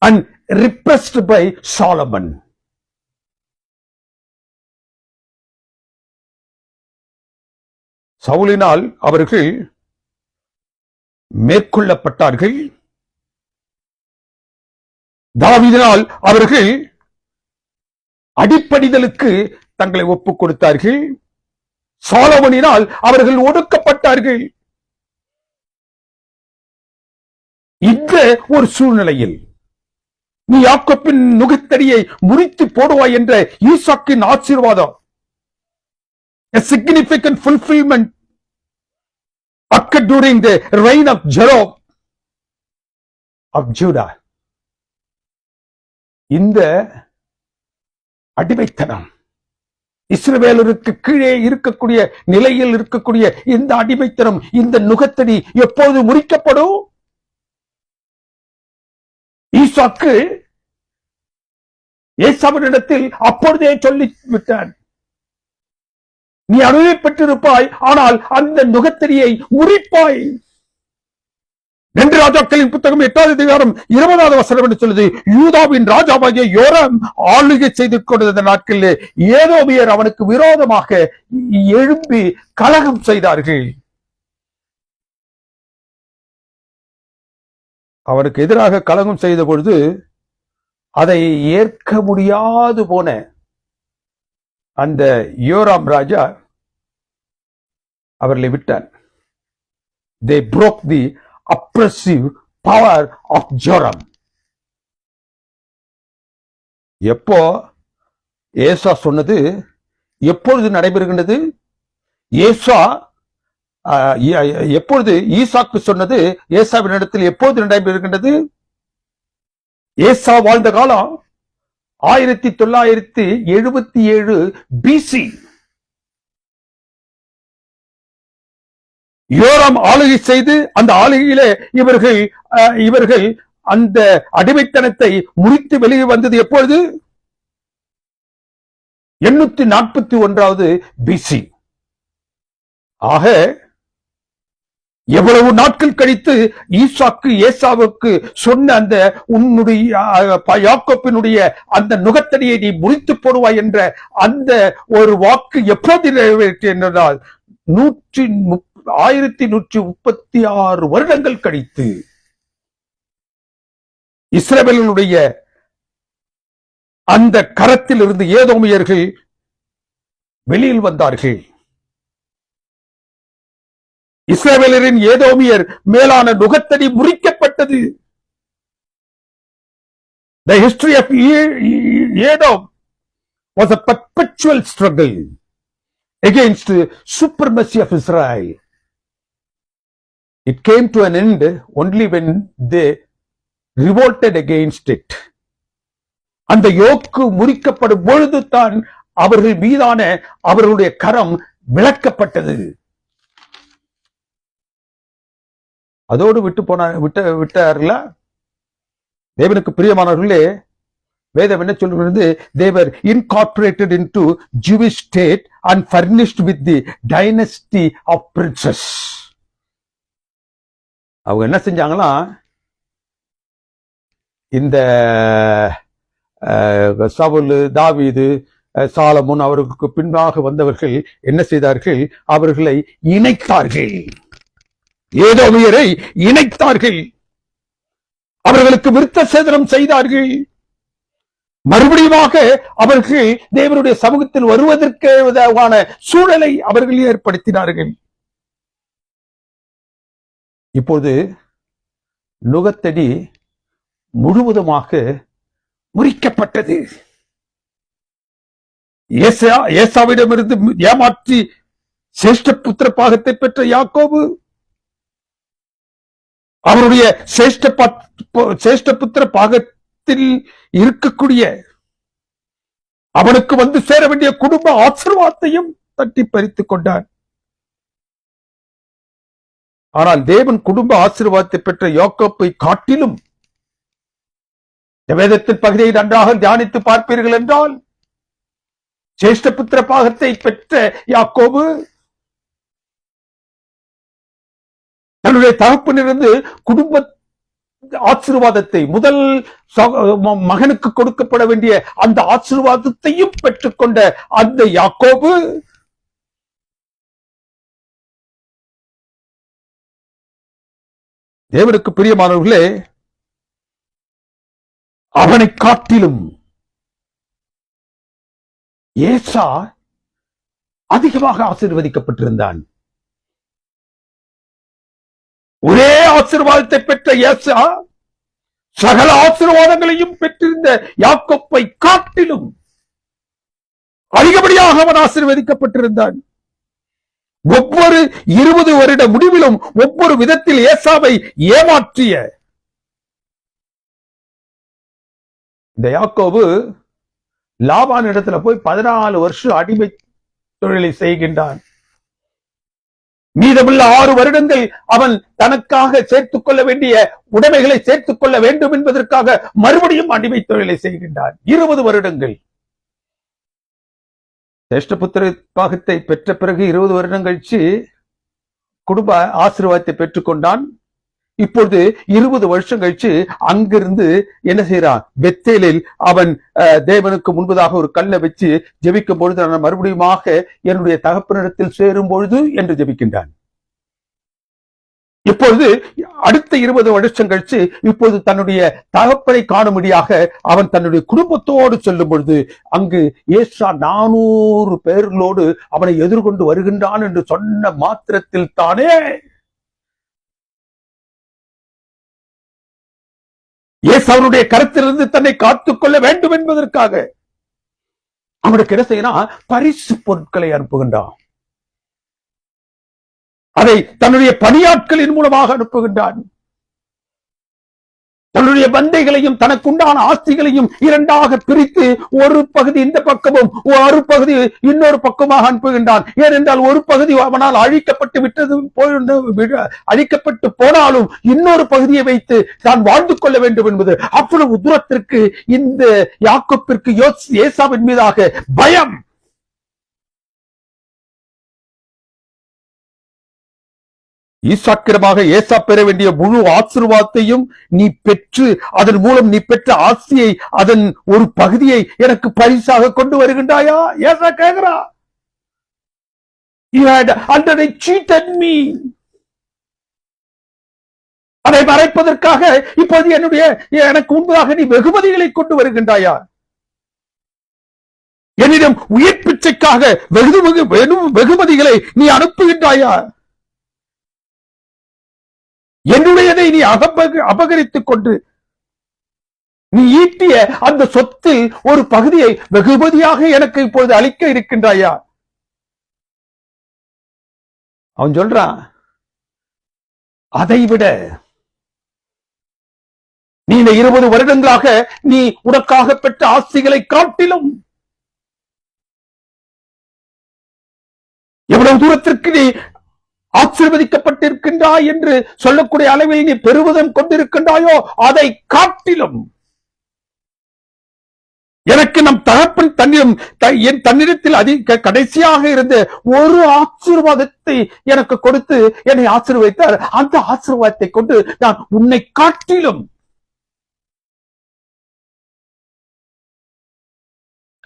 Speaker 1: and repressed by Solomon. சவுலினால் அவர்கள் மேற்கொள்ளப்பட்டார்கள். தாவீதினால் அவர்கள் அடிப்படிதலுக்கு தங்களை ஒப்புக் கொடுத்தார்கள். சாலமோனினால் அவர்கள் ஒடுக்கப்பட்டார்கள். இந்த ஒரு சூழ்நிலையில் நீ யாக்கோபின் நுகத்தடியை முறித்து போடுவாய் என்ற ஈசாக்கின் ஆசீர்வாதம், a significant fulfillment occurred during the reign of Jeroboam of Judah. இந்த அடிமைத்தனம், இஸ்ரவேலருக்கு கீழே இருக்கக்கூடிய நிலையில் இருக்கக்கூடிய இந்த அடிமைத்தனம், இந்த நுகத்தடி எப்போது முறிக்கப்படும்? ஈசாக்கு ஏசாவினிடத்தில் அப்பொழுதே சொல்லிவிட்டான், நீ அனுபவப்பட்டிருப்பாய், ஆனால் அந்த நுகத்தடியை முறிப்பாய். 2 ராஜாக்களின் புத்தகம் 8வது அதிகாரம் 20வது வசனம் என்று சொல்லுது, யூதாவின் ராஜாவாகிய யோராம் ஆளுகை செய்து கொண்டிருந்த நாட்களிலே ஏதோமியர் அவனுக்கு விரோதமாக எழும்பி கலகம் செய்தார்கள். அவனுக்கு எதிராக கலகம் செய்த பொழுது அதை ஏற்க முடியாது போன அந்த யோராம் ராஜா அவர்களை விட்டான். They broke the oppressive power of Joram. எப்போ ஏசா சொன்னது எப்பொழுது நடைபெறுகின்றது? எப்பொழுது ஈசாக்கு சொன்னது ஏசாவின் இடத்தில் எப்பொழுது நடைபெறுகின்றது? ஏசா வாழ்ந்த காலம் 1977 BC. யோராம் ஆளுகை செய்து அந்த ஆளுகையிலே இவர்கள் அந்த அடிமைத்தனத்தை முறித்து வெளியே வந்தது எப்பொழுது? 841 BC. ஆக எவ்வளவு நாட்கள் கழித்து ஈசாக்கு ஏசாவுக்கு சொன்ன அந்த உன்னுடைய யாக்கோப்பினுடைய அந்த நுகத்தடியை நீ முறித்து போடுவாய் என்ற அந்த ஒரு வாக்கு எப்போது நிறைவேற்று என்றால் 1136 வருடங்கள் கழித்து இஸ்ரவேலுடைய அந்த கரத்தில் இருந்து ஏதோமியர்கள் வெளியில் வந்தார்கள். இஸ்ரவேலரின் ஏதோமியர் மேலான நுகத்தடி முறிக்கப்பட்டது. The history of Edom was a perpetual struggle against the supremacy of Israel. It came to an end only when they revolted against it. அந்த யோக்கு முறிக்கப்படும் பொழுது தான் அவர்கள் மீதான அவர்களுடைய கரம் விலக்கப்பட்டது. அதோடு விட்டார்ல. தேவனுக்கு பிரியமானவர்களே, வேதம் என்ன சொல்கிறது? they were incorporated into Jewish state and furnished with the dynasty of princes. அவங்க என்ன செஞ்சாங்களா, இந்த சவுல், தாவீது, சாலமோன் அவருக்கு பின்பாக வந்தவர்கள் என்ன செய்தார்கள்? அவர்களை இணைத்தார்கள். ஏதோமியரை இணைத்தார்கள். அவர்களுக்கு விருத்த சேதனம் செய்தார்கள். மறுபடியுமாக அவர்கள் தேவனுடைய சமூகத்தில் வருவதற்கான சூழலை அவர்கள் ஏற்படுத்தினார்கள். இப்போது நுகத்தடி முழுவதுமாக முறிக்கப்பட்டது. ஏசாவிடமிருந்து ஏமாற்றி சிரேஷ்ட புத்திர பாகத்தை பெற்ற யாக்கோபு அவருடைய சிரேஷ்ட புத்திர பாகத்தில் இருக்கக்கூடிய அவனுக்கு வந்து சேர வேண்டிய குடும்ப ஆசீர்வாதத்தையும் தட்டி பறித்துக் கொண்டான். ஆனால் தேவன் குடும்ப ஆசீர்வாதத்தை பெற்ற யாக்கோபை காட்டிலும் வேதத்தின் பகுதியை நன்றாக தியானித்து பார்ப்பீர்கள் என்றால், சிரேஷ்ட புத்திர பாகத்தை பெற்ற யாக்கோபு தன்னுடைய தகப்பனிலிருந்து குடும்ப ஆசீர்வாதத்தை, முதல் மகனுக்கு கொடுக்கப்பட வேண்டிய அந்த ஆசீர்வாதத்தையும் பெற்றுக்கொண்ட அந்த யாக்கோபு தேவனுக்கு பிரியமானவர்களே, அவனை காட்டிலும் ஏசா அதிகமாக ஆசீர்வதிக்கப்பட்டிருந்தான். ஒரே ஆசீர்வாதத்தை பெற்ற ஏசா சகல ஆசீர்வாதங்களையும் பெற்றிருந்த யாக்கோப்பை காட்டிலும் அதிகப்படியாக அவன் ஆசீர்வதிக்கப்பட்டிருந்தான். ஒவ்வொரு 20 வருட முடிவிலும் ஒவ்வொரு விதத்தில் ஏசாவை ஏமாற்றிய இந்த யாக்கோபு லாபான் இடத்துல போய் 14 வருஷம் அடிமை தொழிலை செய்கின்றான். மீதமுள்ள 6 வருடங்கள் அவன் தனக்காக சேர்த்துக் கொள்ள வேண்டிய உடைமைகளை சேர்த்துக் கொள்ள வேண்டும் என்பதற்காக மறுபடியும் அடிமை தொழிலை செய்கின்றான். 20 வருடங்கள். சிரேஷ்டபுத்திர பாகத்தை பெற்ற பிறகு 20 வருடம் கழிச்சு குடும்ப ஆசீர்வாதத்தை பெற்றுக்கொண்டான். இப்பொழுது 20 வருஷம் கழிச்சு அங்கிருந்து என்ன செய்யறான்? பெத்தேலில் அவன் தேவனுக்கு முன்பதாக ஒரு கல்லை வச்சு ஜெபிக்கும் பொழுது, நான் மறுபடியுமாக என்னுடைய தகப்பனிடத்தில் சேரும் பொழுது என்று ஜெபிக்கின்றான். இப்பொழுது அடுத்த 20 வருஷம் கழிச்சு இப்போது தன்னுடைய தகப்பனை காணும்படியாக அவன் தன்னுடைய குடும்பத்தோடு செல்லும் பொழுது அங்கு ஏசா 400 பேர்களோடு அவனை எதிர்கொண்டு வருகின்றான் என்று சொன்ன மாத்திரத்தில் தானே ஏசாவுடைய கருத்திலிருந்து தன்னை காத்துக் கொள்ள வேண்டும் என்பதற்காக அவனுக்கு என்ன செய்யறான்? பரிசு பொருட்களை அனுப்புகின்றான். அதை தன்னுடைய பணியாட்களின் மூலமாக அனுப்புகின்றான். தன்னுடைய பந்தைகளையும் தனக்குண்டான ஆஸ்திகளையும் இரண்டாக பிரித்து ஒரு பகுதி இந்த பக்கமும் ஒரு பகுதி இன்னொரு பக்கமாக அனுப்புகின்றான். ஏனென்றால் ஒரு பகுதி அவனால் அழிக்கப்பட்டு விட்டது, அழிக்கப்பட்டு போனாலும் இன்னொரு பகுதியை வைத்து தான் வாழ்ந்து கொள்ள வேண்டும் என்பது அவ்வளவு தூரத்திற்கு இந்த யாக்கோப்பிற்கு ஏசாவின் மீதாக பயம். ஈசாக்கிரமாக ஏசா பெற வேண்டிய முழு ஆசீர்வாதத்தையும் நீ பெற்று அதன் மூலம் நீ பெற்ற ஆசையை அதன் ஒரு பகுதியை எனக்கு பரிசாக கொண்டு வருகின்றாயா? ஏசா கேட்கிறா. You had already cheated me. அதை மறைப்பதற்காக இப்போது எனக்கு முன்பதாக நீ வெகுமதிகளை கொண்டு வருகின்றாயா? என்னிடம் உயிர் பிச்சைக்காக வெகுமதிகளை நீ அனுப்புகின்றாயா? என்னுடையதை நீ அபகரித்துக் கொண்டு நீ ஈட்டிய அந்த சொத்தில் ஒரு பகுதியை வெகுமதியாக எனக்கு இப்பொழுது அளிக்க இருக்கின்றாயா? அவன் சொல்றான், அதைவிட நீ இந்த 20 வருடங்களாக நீ உனக்காக பெற்ற ஆஸ்திகளை காட்டிலும் எவ்வளவு தூரத்திற்கு நீ ஆசீர்வதிக்கப்பட்டிருக்கின்றாய் என்று சொல்லக்கூடிய அளவில் நீ பெருமிதம் கொண்டிருக்கின்றாயோ அதை காட்டிலும் எனக்கு நம் தகப்பன் என் தன்னிடத்தில் அதிக கடைசியாக இருந்த ஒரு ஆசீர்வாதத்தை எனக்கு கொடுத்து என்னை ஆசீர்வதித்தார். அந்த ஆசீர்வாதத்தை கொண்டு நான் உன்னை காட்டிலும்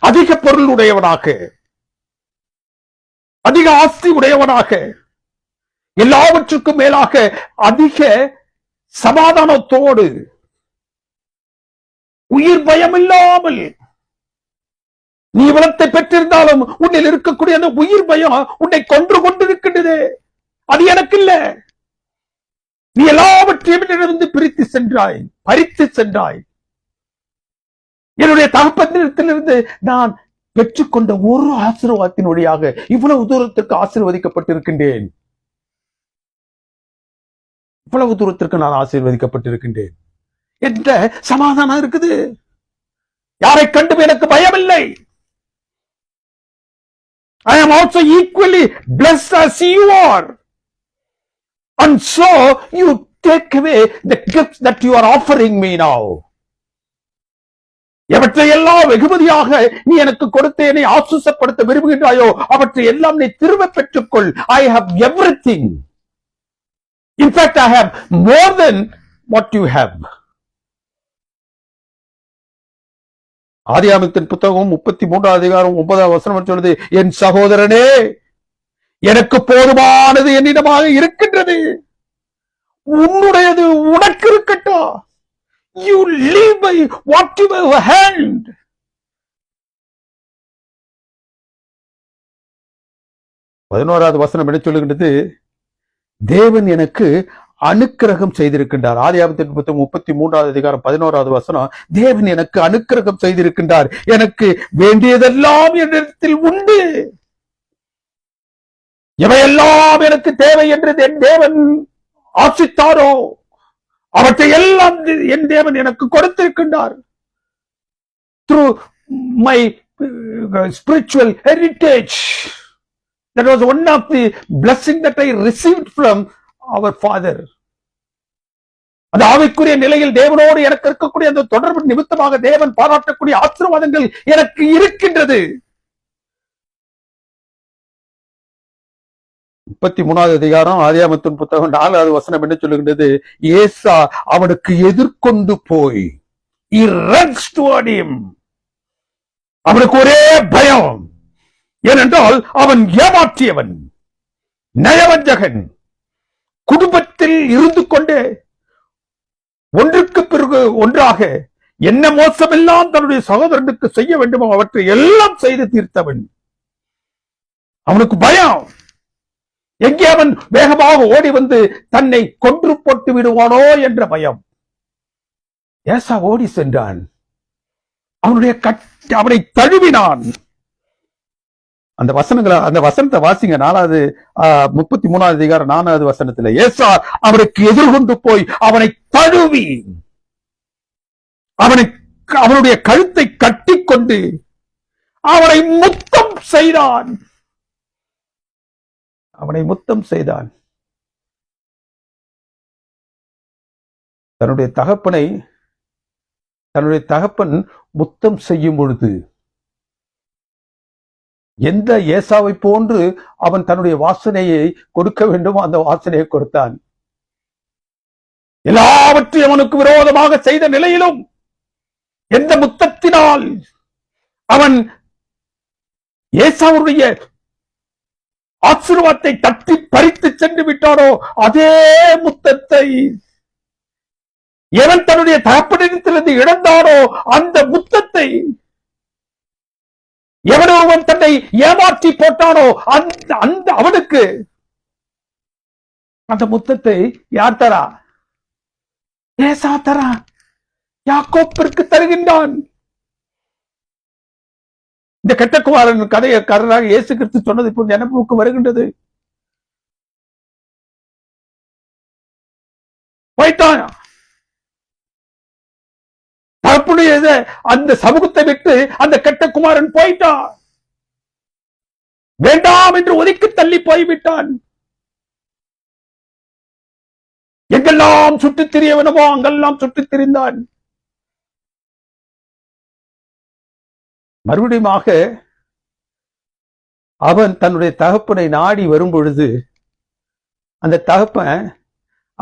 Speaker 1: அதிக பொருள் உடையவனாக, அதிக ஆஸ்தி உடையவனாக, எல்லாவற்றுக்கும் மேலாக அதிக சமாதானத்தோடு, உயிர் பயம் இல்லாமல், நீ வளத்தை பெற்றிருந்தாலும் உன்னில் இருக்கக்கூடிய அந்த உயிர் பயம் உன்னை கொன்று கொண்டிருக்கின்றது. அது எனக்கு இல்ல. நீ எல்லாவற்றையும் பிரித்து சென்றாய், பறித்து சென்றாய். என்னுடைய தகப்பனிடத்திலிருந்து நான் பெற்றுக்கொண்ட ஒரு ஆசீர்வாதத்தின் வழியாக இவ்வளவு தூரத்திற்கு ஆசீர்வதிக்கப்பட்டிருக்கின்றேன். இவ்வளவு தூரத்திற்கு நான் ஆசீர்வதிக்கப்பட்டிருக்கின்றேன் என்ற சமாதானம் இருக்குது. யாரை கண்டும் எனக்கு பயம் இல்லை. I am also equally blessed as you are. And so you take away the gifts that you are offering me now. எவற்றை எல்லாம் வெகுமதியாக நீ எனக்கு கொடுத்து என்னை ஆசுசப்படுத்த விரும்புகின்றாயோ அவற்றை எல்லாம் நீ திரும்ப பெற்றுக்கொள். I have everything. In fact, I have more than what you have. ஆதியாகமத்தின் புத்தகம் 33 அதிகாரம் 9 வசனம் சொல்லுது, என் சகோதரனே, எனக்கு போதுமானது என்னிடமாக இருக்கின்றது, உன்னுடையது உனக்கு இருக்கட்டும். You live by what you have hand. பதினோராவது வசனம் என்ன சொல்லுகின்றது? தேவன் எனக்கு அனுக்கிரகம் செய்திருக்கின்றார். ஆதியாகமத்தின் புத்தகம் 33 அதிகாரம் 11 வசனம், தேவன் எனக்கு அனுக்கிரகம் செய்திருக்கின்றார், எனக்கு வேண்டியதெல்லாம் என்னிடத்தில் உண்டு, எவையெல்லாம் எனக்கு தேவை என்று என் தேவன் ஆசித்தாரோ அவற்றை எல்லாம் என் தேவன் எனக்கு கொடுத்திருக்கின்றார். Through my spiritual heritage, that was one of the blessing that I received from our Father. அந்த ஆவிக்குரிய நிலையில் தேவனோடு எனக்கு இருக்கக்கூடிய அந்த தொடர்பு நிமித்தமாக தேவன் பாராட்டக்கூடிய ஆசீர்வாதங்கள் எனக்கு இருக்கின்றது. 33 அதிகாரம் ஆதியாகமத்தின் புத்தகம் 4வது வசனம் என்ன சொல்லுகின்றது? ஏசா அவனுக்கு எதிர்கொண்டு போய், he runs toward him. அவனுக்கு ஒரே பயம். ஏனென்றால் அவன் ஏமாற்றியவன், நயவஞ்சகன். குடும்பத்தில் இருந்து கொண்டே ஒன்றுக்கு பிறகு ஒன்றாக என்ன மோசமெல்லாம் தன்னுடைய சகோதரனுக்கு செய்ய வேண்டுமோ அவற்றை எல்லாம் செய்து தீர்த்தவன். அவனுக்கு பயம். எங்கே அவன் வேகமாக ஓடி வந்து தன்னை கொன்று போட்டு விடுவானோ என்ற பயம். ஏசா ஓடி சென்றான், அவனை தழுவினான். அந்த வசனத்தை வாசிங்க. 33 அதிகாரம் 4வது வசனத்துல ஏசா அவனுக்கு எதிர்கொண்டு போய் அவனை தழுவி அவனுடைய கழுத்தை கட்டி கொண்டு அவனை முத்தம் செய்தான். தன்னுடைய தகப்பன் முத்தம் செய்யும் பொழுது எந்த ஏசாவை போன்று அவன் தன்னுடைய வாசனையை கொடுக்க வேண்டுமோ அந்த வாசனையை கொடுத்தான். எல்லாவற்றையும் அவனுக்கு விரோதமாக செய்த நிலையிலும் எந்த முத்தத்தினால் அவன் ஏசாவுடைய ஆசீர்வாதத்தை தட்டி பறித்து சென்று விட்டானோ அதே முத்தத்தை எவன் தன்னுடைய தகப்பனிடத்திலிருந்து இழந்தானோ அந்த முத்தத்தை எவனொருவன் தன்னை ஏமாற்றி போட்டானோ அந்த அவனுக்கு அந்த முத்தத்தை யார் தரா? ஏசா தரா, யாக்கோப்பிற்கு தருகின்றான். இந்த கெட்டகுமாரன் கதையக்காரராக இயேசு கிறிஸ்து சொன்னது இப்போ நினைப்புக்கு வருகின்றது. போயிட்டான், தகப்பனுடைய அந்த சமூகத்தை விட்டு அந்த கெட்ட குமாரன் போயிட்டான். வேண்டாம் என்று ஒதுக்கி தள்ளி போய்விட்டான். எங்கெல்லாம் சுற்றித் திரிய வேணுமோ அங்கெல்லாம் சுற்றித் திரிந்தான். மறுபடியும் அவன் தன்னுடைய தகப்பனை நாடி வரும் பொழுது அந்த தகப்பன்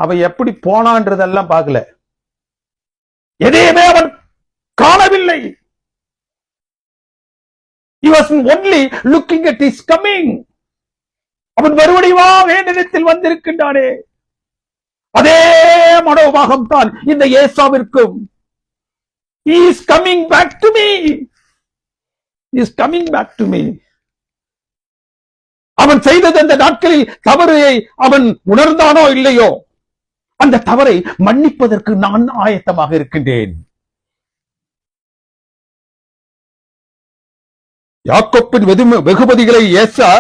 Speaker 1: அவன் எப்படி போனான்றதெல்லாம் பார்க்கல, எதையுமே அவன் காணவில்லை. He was only looking at his coming. அவன் மறுபடியும் வேண்டிடத்தில் வந்திருக்கின்றானே, அதே மனோபாகம் தான் இந்த ஏசாவிற்கும். He is coming back to me. He is coming back to me. அவன் செய்தது அந்த நாட்களில் தவறை அவன் உணர்ந்தானோ இல்லையோ, அந்த தவறை மன்னிப்பதற்கு நான் ஆயத்தமாக இருக்கின்றேன். யாக்கோப்பின் வெகுமதிகளை ஏசா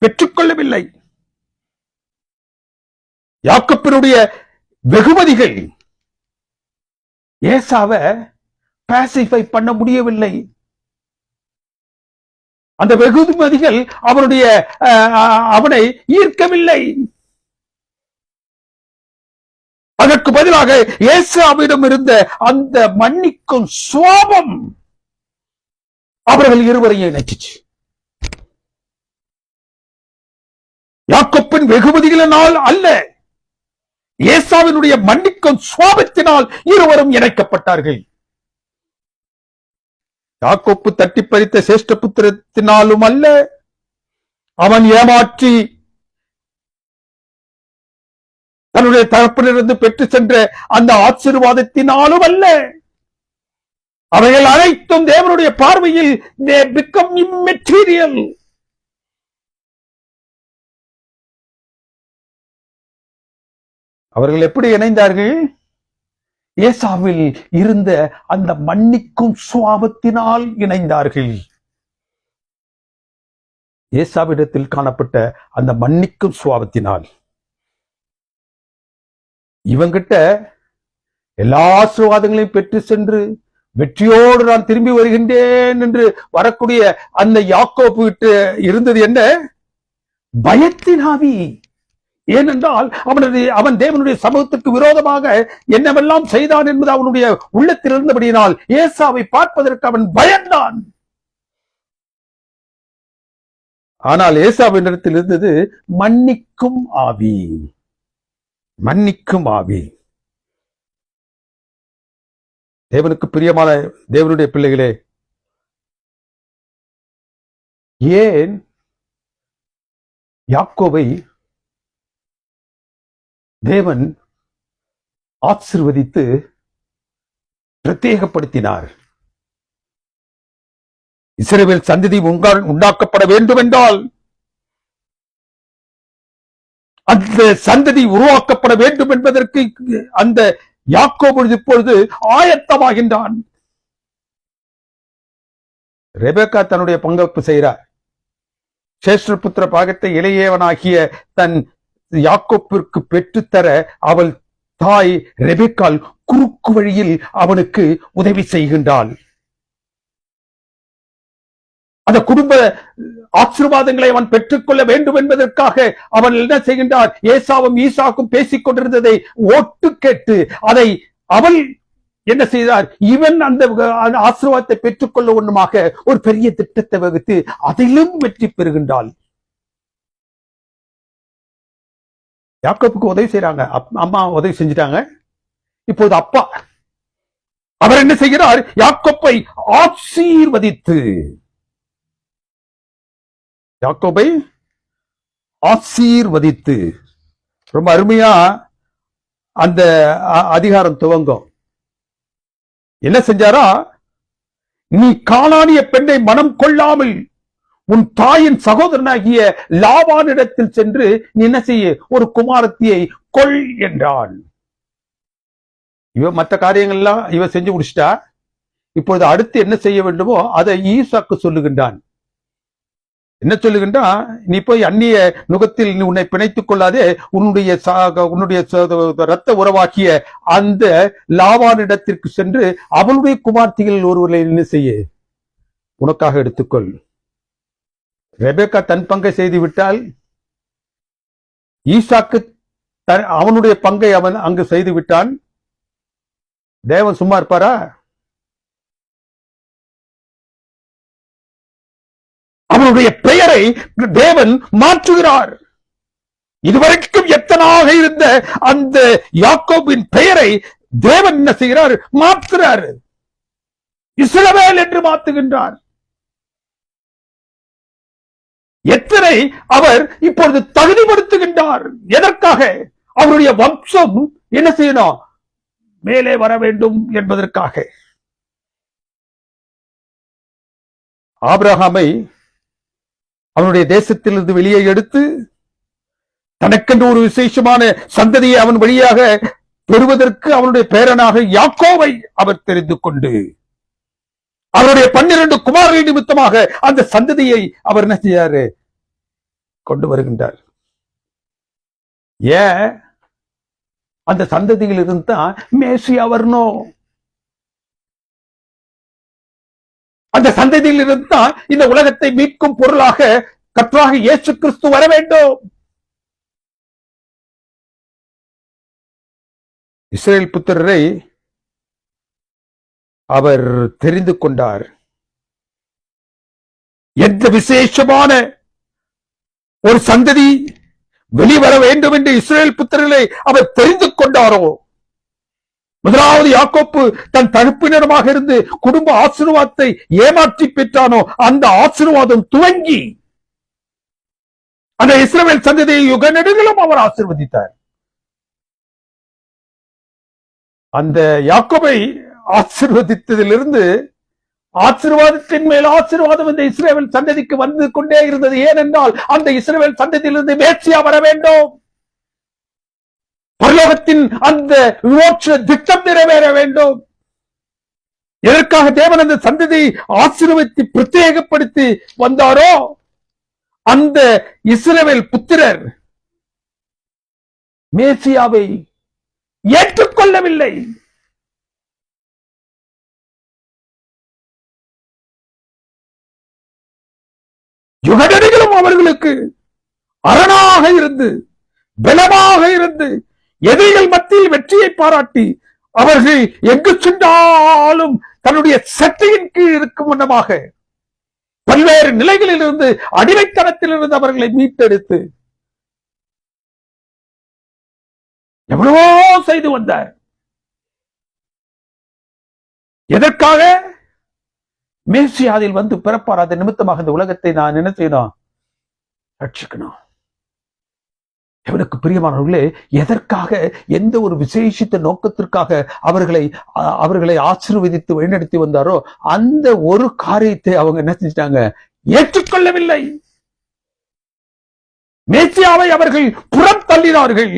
Speaker 1: பெற்றுக்கொள்ளவில்லை. யாக்கோப்பினுடைய வெகுமதிகள் ஏசாவை பாசிஃபை பண்ண முடியவில்லை. அந்த வெகுமதிகள் அவனை ஈர்க்கவில்லை. அதற்கு பதிலாக ஏசாவிடம் இருந்த அந்த மன்னிக்கும் சுவாபம் அவர்கள் இருவரையும் இணைச்சிச்சு. யாக்கோப்பின் வெகுமதிகளினால் அல்ல, ஏசாவினுடைய மன்னிக்கும் சுவாபத்தினால் இருவரும் இணைக்கப்பட்டார்கள். யாக்கோப்பு தட்டி பறித்த சேஷ்ட புத்திரத்தினாலும் அல்ல, அவன் ஏமாற்றி தன்னுடைய தகப்பனிலிருந்து பெற்று சென்ற அந்த ஆசீர்வாதத்தினாலும் அல்ல. அவைகள் அனைத்தும் தேவனுடைய பார்வையில் they become immaterial. அவர்கள் எப்படி இணைந்தார்கள்? ஏசாவில் இருந்த அந்த மன்னிக்கும் சுவாபத்தினால் இணைந்தார்கள். ஏசாவிடத்தில் காணப்பட்ட அந்த மன்னிக்கும் சுவாபத்தினால். இவங்கிட்ட எல்லா ஆசீர்வாதங்களையும் பெற்று சென்று வெற்றியோடு நான் திரும்பி வருகின்றேன் என்று வரக்கூடிய அந்த யாக்கோபு கிட்ட இருந்தது என்ன? பயத்தின் ஆவி. ஏனென்றால் அவன் தேவனுடைய சமூகத்திற்கு விரோதமாக என்னவெல்லாம் செய்தான் என்பது அவனுடைய உள்ளத்தில் இருந்தபடியினால் ஏசாவை பார்ப்பதற்கு அவன் பயந்தான். ஆனால் ஏசாவின் இடத்தில் இருந்தது மன்னிக்கும் ஆவி. மன்னிக்கும் ஆவி. தேவனுக்கு பிரியமான தேவனுடைய பிள்ளைகளே, ஏன் யாக்கோபை தேவன் ஆசீர்வதித்து பிரத்யேகப்படுத்தினார்? இஸ்ரவேல் சந்ததி உண்டாக்கப்பட வேண்டும் என்றால் அந்த சந்ததி உருவாக்கப்பட வேண்டும் என்பதற்கு அந்த யாக்கோபு இப்பொழுது ஆயத்தமாகின்றான். ரெபெக்கா தன்னுடைய பங்களிப்பு செய்கிறார். சேஷ்டபுத்திர பாகத்தை இளையவனாகிய தன் யாக்கோப்பிற்கு பெற்றுத்தர அவள் தாய் ரெபெக்காள் குறுக்கு வழியில் அவனுக்கு உதவி செய்கின்றாள். அந்த குடும்ப ஆசீர்வாதங்களை அவன் பெற்றுக்கொள்ள வேண்டும் என்பதற்காக அவன் என்ன செய்கின்றார்? ஏசாவும் ஈசாக்கும் பேசிக் கொண்டிருந்ததை ஓட்டு கேட்டு அதை அவள் என்ன செய்தார்? இவன் அந்த ஆசீர்வாதத்தை பெற்றுக்கொள்ள ஒண்ணுமாக ஒரு பெரிய திட்டத்தை வகுத்து அதிலும் வெற்றி பெறுகின்றாள். யாக்கோப்புக்கு உதவி செய்யறாங்க, அம்மா உதவி செஞ்சிட்டாங்க. இப்போது அப்பா அவர் என்ன செய்கிறார்? யாக்கோப்பை ஆசீர்வதித்து ரொம்ப அருமையா அந்த அதிகாரம் துவங்கும். என்ன செஞ்சாரா? நீ கானானிய பெண்ணை மனம் கொள்ளாமல் உன் தாயின் சகோதரனாகிய லாபானிடத்தில் சென்று நீ என்ன செய்ய? ஒரு குமாரத்தியை கொள் என்றான். இவ மற்ற காரியங்கள்லாம் இவ செஞ்சு முடிச்சிட்டா. இப்பொழுது அடுத்து என்ன செய்ய வேண்டுமோ அதை ஈசாக்கு சொல்லுகின்றான். என்ன சொல்லுகின்றான்? நீ போய் அந்நிய நுகத்தில் நீ உன்னை பிணைத்துக் கொள்ளாதே, உன்னுடைய ரத்த உறவாக்கிய அந்த லாபானிடத்திற்கு சென்று அவனுடைய குமார்த்திகளில் ஒருவரை என்ன செய்ய? உனக்காக எடுத்துக்கொள். ரெபெக்கா தன் பங்கை செய்து விட்டால் ஈசாக்கு அவனுடைய பங்கை அவன் அங்கு செய்து விட்டான். தேவன் சும்மா இருப்பாரா? அவனுடைய பெயரை தேவன் மாற்றுகிறார். இதுவரைக்கும் எத்தனாக இருந்த அந்த யாக்கோபின் பெயரை தேவன் என்ன செய்கிறார்? மாற்றுகிறார். இஸ்ரவேல் என்று மாற்றுகின்றார். எத்தனை அவர் இப்பொழுது தகுதிப்படுத்துகின்றார். எதற்காக? அவருடைய வம்சம் என்ன செய்யணும்? மேலே வர வேண்டும் என்பதற்காக. ஆபிரகாமை அவனுடைய தேசத்திலிருந்து வெளியே எடுத்து தனக்கென்று ஒரு விசேஷமான சந்ததியை அவன் வழியாக பெறுவதற்கு அவனுடைய பேரனாக யாக்கோவை அவர் தெரிந்து கொண்டு அவருடைய 12 குமாரர்கள் நிமித்தமாக அந்த சந்ததியை அவர் என்ன செய்யாரு? கொண்டு வருகின்றார். ஏன்? அந்த சந்ததியில் இருந்தான் மேசியா வரணும். அந்த சந்ததியில் இருந்தால் இந்த உலகத்தை மீட்கும் பொருளாக கர்த்தராகிய இயேசு கிறிஸ்து வர வேண்டும். இஸ்ரவேல் புத்திரரை அவர் தெரிந்து கொண்டார். எந்த விசேஷமான ஒரு சந்ததி வெளிவர வேண்டும் என்று இஸ்ரவேல் புத்திரரை அவர் தெரிந்து கொண்டாரோ, முதலாவது யாக்கோப்பு தன் தடுப்பினருமாக இருந்து குடும்ப ஆசீர்வாதத்தை ஏமாற்றி பெற்றானோ, அந்த ஆசீர்வாதம் துவங்கி அந்த இஸ்ரவேல் சந்ததியை யுக நெடுகிலும் அவர் ஆசீர்வதித்தார். அந்த யாக்கோபை ஆசீர்வதித்ததிலிருந்து ஆசீர்வாதத்தின் மேல் ஆசீர்வாதம் இந்த இஸ்ரவேல் சந்ததிக்கு வந்து கொண்டே இருந்தது. ஏனென்றால் அந்த இஸ்ரவேல் சந்ததியிலிருந்து மேசியா வர வேண்டும். பரலோகத்தின் அந்த விமோசன திட்டம் நிறைவேற வேண்டும். எதற்காக தேவன் அந்த சந்ததியை ஆசீர்வதித்து பிரத்யேகப்படுத்தி வந்தாரோ, அந்த இஸ்ரவேல் புத்திரர் மேசியாவை ஏற்றுக்கொள்ளவில்லை. யுகநெடுகிலும் அவர்களுக்கு அரணாக இருந்து பலமாக இருந்து எதிரிகள் மத்தியில் வெற்றியை பாராட்டி அவர்கள் எங்கு சென்றாலும் தன்னுடைய சட்டையின் கீழ் இருக்கும் வண்ணமாக பல்வேறு நிலைகளில் இருந்து அடிமைத்தனத்தில் இருந்து அவர்களை மீட்டெடுத்து எவ்வளவோ செய்து வந்தார். எதற்காக? மேசியாவில் வந்து பிறப்பார். அதன் நிமித்தமாக இந்த உலகத்தை நான் என்ன செய்யணும்? ரட்சிக்கணும். பிரியமானவர்களே, எதற்காக, எந்த ஒரு விசேஷித்த நோக்கத்திற்காக அவர்களை ஆசீர்வதித்து வழிநடத்தி வந்தாரோ, அந்த ஒரு காரியத்தை அவங்க என்ன செஞ்சிட்டாங்க? ஏற்றுக்கொள்ளவில்லை. மேசியாவை அவர்கள் புறம் தள்ளினார்கள்.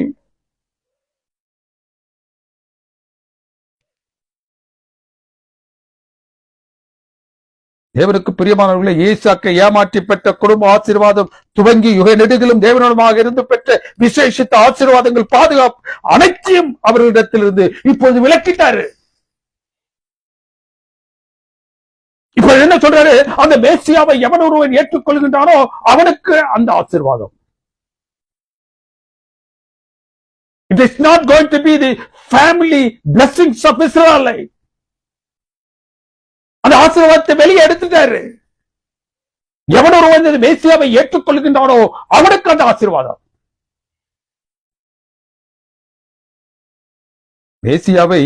Speaker 1: தேவனுக்கு பிரியமானவர்களே, ஈசாக்கை ஏமாற்றி பெற்ற குடும்ப ஆசீர்வாதம் துவங்கி யுக நெடுகிலும் தேவனுமாக இருந்து பெற்ற விசேஷித்த ஆசீர்வாதங்கள், பாதுகாப்பு அனைத்தையும் அவர்களிடத்திலிருந்து இப்போது விலக்கிட்டாரு. இப்ப என்ன சொல்றாரு? அந்த மேசியாவை எவன் ஒருவன் ஏற்றுக்கொள்கின்றானோ அவனுக்கு அந்த ஆசீர்வாதம். It is not going to be the family blessings of Israel. அந்த ஆசீர்வாதத்தை வெளியே எடுத்துட்டாரு. எவன் ஒருவன் மேசியாவை ஏற்றுக்கொள்கின்றானோ அவனுக்கு அந்த ஆசீர்வாதம். மேசியாவை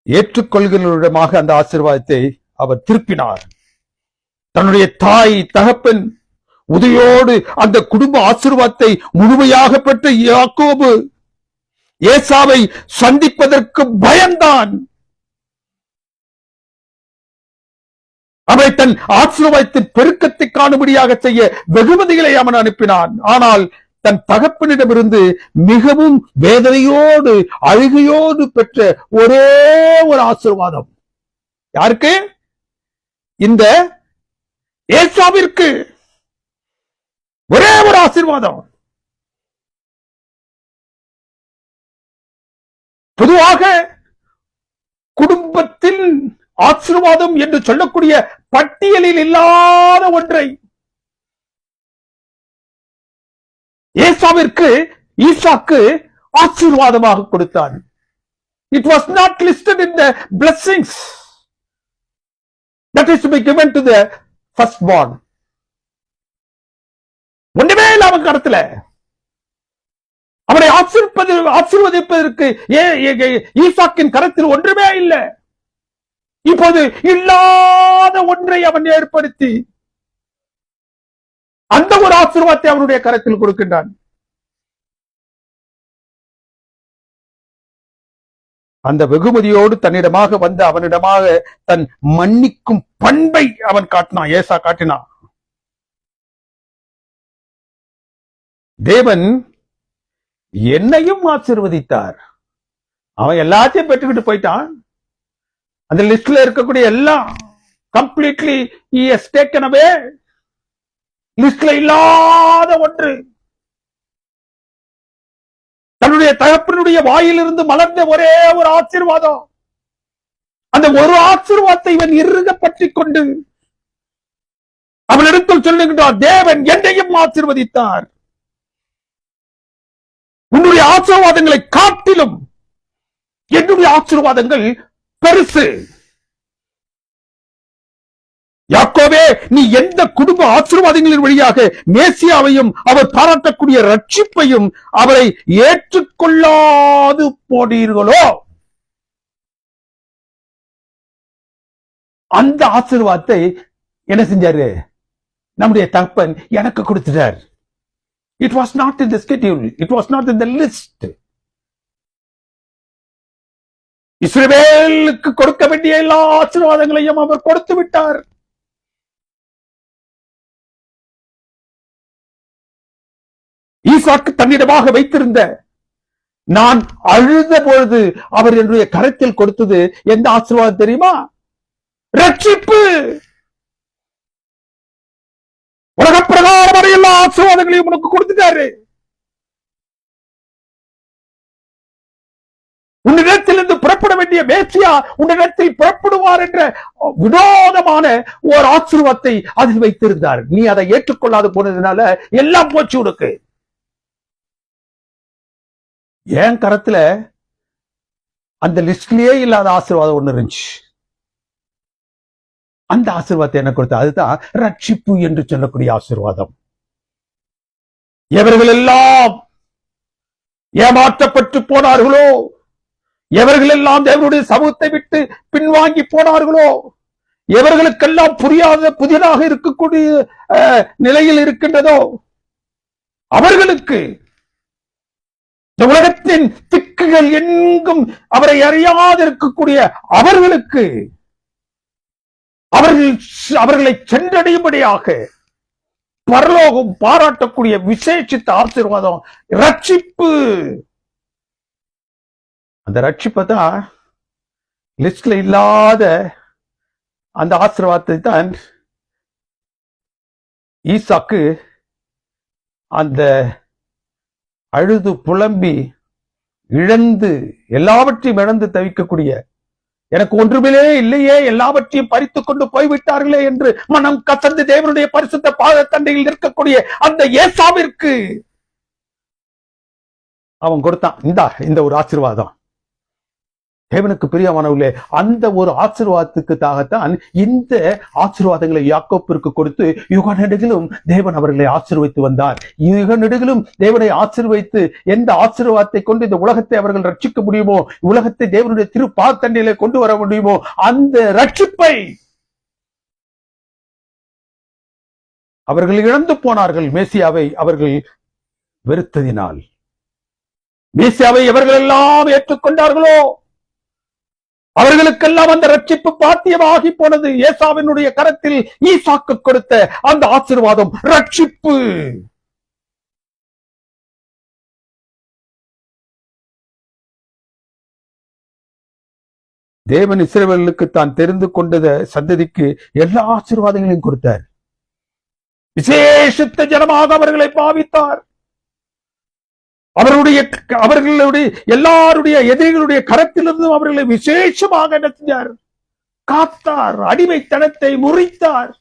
Speaker 1: ஏற்றுக்கொள்கிறவரிடமாக அந்த ஆசீர்வாதத்தை அவர் திருப்பினார். தன்னுடைய தாய் தகப்பன் உதவியோடு அந்த குடும்ப ஆசீர்வாதத்தை முழுமையாக பெற்ற யாக்கோபு ஏசாவை சந்திப்பதற்கு பயந்தான். அவரை தன் ஆசீர்வாதத்தின் பெருக்கத்தை காணும்படியாக செய்ய வெகுமதிகளை அவன் அனுப்பினான். ஆனால் தன் தகப்பனிடமிருந்து மிகவும் வேதனையோடு அழுகையோடு பெற்ற ஒரே ஒரு ஆசீர்வாதம் யாருக்கு? இந்த ஏசாவிற்கு ஒரே ஒரு ஆசீர்வாதம். பொதுவாக குடும்பத்தில் ஆசீர்வாதம் என்று சொல்லக்கூடிய பட்டியலில் இல்லாத ஒன்றை ஏசாவிற்கு ஈசாக்கு ஆசீர்வாதமாக கொடுத்தான். It was not listed in the blessings that is to be given to the firstborn. ஒன்றுமே இல்ல அவன் கருத்துல. அவனை ஆசீர்வதிப்பதற்கு ஈசாக்கின் கரத்தில் ஒன்றுமே இல்லை. இப்போது இல்லாத ஒன்றை அவன் ஏற்படுத்தி அந்த ஒரு ஆசீர்வாதத்தை அவனுடைய கரத்தில் கொடுக்கின்றான். அந்த வெகுமதியோடு தன்னிடமாக வந்து அவனிடமாக தன் மன்னிக்கும் பண்பை அவன் காட்டினான். ஏசா காட்டினான். தேவன் என்னையும் ஆசீர்வதித்தார். அவன் எல்லாத்தையும் பெற்றுக்கிட்டு போயிட்டான். அந்த லிஸ்ட்ல இருக்கக்கூடிய எல்லாம் completely he has taken away. லிஸ்ட்ல இல்லாத ஒன்று, தன்னுடைய தகப்பனுடைய வாயிலிருந்து மலர்ந்த ஒரே ஒரு ஆசீர்வாதம். அந்த ஒரு ஆசீர்வாதத்தை இவன் இறுக பற்றி கொண்டு அவனிடத்தில் சொல்லுகின்றான், தேவன் என்னையும் ஆசீர்வதித்தார். உன்னுடைய ஆசீர்வாதங்களை காட்டிலும் என்னுடைய ஆசீர்வாதங்கள் பெருசு. யாக்கோபே, நீ எந்த குடும்ப ஆசீர்வாதங்களின் வழியாக மேசியாவையும் அவர் பாராட்டக்கூடிய ரட்சிப்பையும் அவரை ஏற்றுக்கொள்ளாது போனீர்களோ, அந்த ஆசீர்வாதத்தை என்ன செஞ்சாரு? நம்முடைய தகப்பன் எனக்கு கொடுத்துட்டார். It was not in the schedule. It was not in the list. இஸ்ரவேலுக்கு கொடுக்க வேண்டிய எல்லா ஆசீர்வாதங்களையும் அவர் கொடுத்து விட்டார். ஈசாக்கு தன்னிடமாக வைத்திருந்த, நான் அழுத பொழுது அவர் என்னுடைய கரத்தில் கொடுத்தது எந்த ஆசீர்வாதம் தெரியுமா? ரட்சிப்பு. உலக பிரகாரம் எல்லா ஆசீர்வாதங்களையும் உனக்கு கொடுத்துட்டாரு. உன்னிடத்திலிருந்து புறப்பட வேண்டிய மேசியா உன்னிடத்தில் புறப்படுவார் என்ற வினோதமான ஒரு ஆசீர்வாதத்தை அதில் வைத்திருந்தார். நீ அதை ஏற்றுக்கொள்ளாது போனதுனால எல்லாம் போச்சு உனக்கு. என் கரத்துல அந்த லிஸ்ட்லயே இல்லாத ஆசீர்வாதம் ஒண்ணு இருந்துச்சு. அந்த ஆசீர்வாதத்தை என்ன கொடுத்த, அதுதான் ரட்சிப்பு என்று சொல்லக்கூடிய ஆசீர்வாதம். எவர்கள் எல்லாம் ஏமாற்றப்பட்டு போனார்களோ, எவர்கள் எல்லாம் தேவனுடைய சமூகத்தை விட்டு பின்வாங்கி போனார்களோ, எவர்களுக்கெல்லாம் புரியாத புதிதாக இருக்கக்கூடிய நிலையில் இருக்கின்றதோ, அவர்களுக்கு இந்த உலகத்தின் திக்குகள் எங்கும் அவரை அறியாது இருக்கக்கூடிய அவர்களுக்கு அவர்களை சென்றடையும்படியாக பரலோகம் பாராட்டக்கூடிய விசேஷித்த ஆசீர்வாதம் ரட்சிப்பு. அந்த ரட்சிப்பை தான் லிஸ்ட்ல இல்லாத அந்த ஆசீர்வாதத்தை தான் ஈசாக்கு அந்த அழுது புலம்பி இழந்து எல்லாவற்றையும் இழந்து தவிக்கக்கூடிய, எனக்கு ஒன்றுமே இல்லையே, எல்லாவற்றையும் பறித்துக் கொண்டு போய்விட்டார்களே என்று மனம் கசந்து தேவனுடைய பரிசுத்த பாதத்தண்டையில் இருக்கக்கூடிய அந்த ஏசாவிற்கு அவன் கொடுத்தான் இந்த ஒரு ஆசீர்வாதம். தேவனுக்கு பிரியமானவர்களே, அந்த ஒரு ஆசீர்வாதத்துக்காகத்தான் இந்த ஆசீர்வாதங்களை யாக்கோப்பிற்கு கொடுத்து யுக நெடுகிலும் தேவன் அவர்களை ஆசீர்வதித்து வந்தார். யுக நெடுகிலும் தேவனை ஆசீர்வதித்து எந்த ஆசீர்வாதத்தை கொண்டு இந்த உலகத்தை அவர்கள் ரட்சிக்க முடியுமோ, உலகத்தை தேவனுடைய திரு பாதத்தண்டையிலே கொண்டு வர முடியுமோ, அந்த ரட்சிப்பை அவர்கள் இழந்து போனார்கள். மேசியாவை அவர்கள் வெறுத்ததினால். மேசியாவை எவர்கள் எல்லாம் ஏற்றுக்கொண்டார்களோ அவர்களுக்கெல்லாம் அந்த ரட்சிப்பு பாத்தியமாகி போனது. ஏசாவினுடைய கரத்தில் ஈசாக்கு கொடுத்த அந்த ஆசீர்வாதம் ரட்சிப்பு. தேவன் இஸ்ரவேலுக்கு தான் தெரிந்து கொண்டத சந்ததிக்கு எல்லா ஆசீர்வாதங்களையும் கொடுத்தார். விசேஷித்த ஜனமாக அவர்களை பாவித்தார். அவர்களுடைய எல்லாருடைய எதிரிகளுடைய கரத்திலிருந்தும் அவர்களை விசேஷமாக என்ன செஞ்சார்? காத்தார். அடிமைத்தனத்தை முறித்தார்.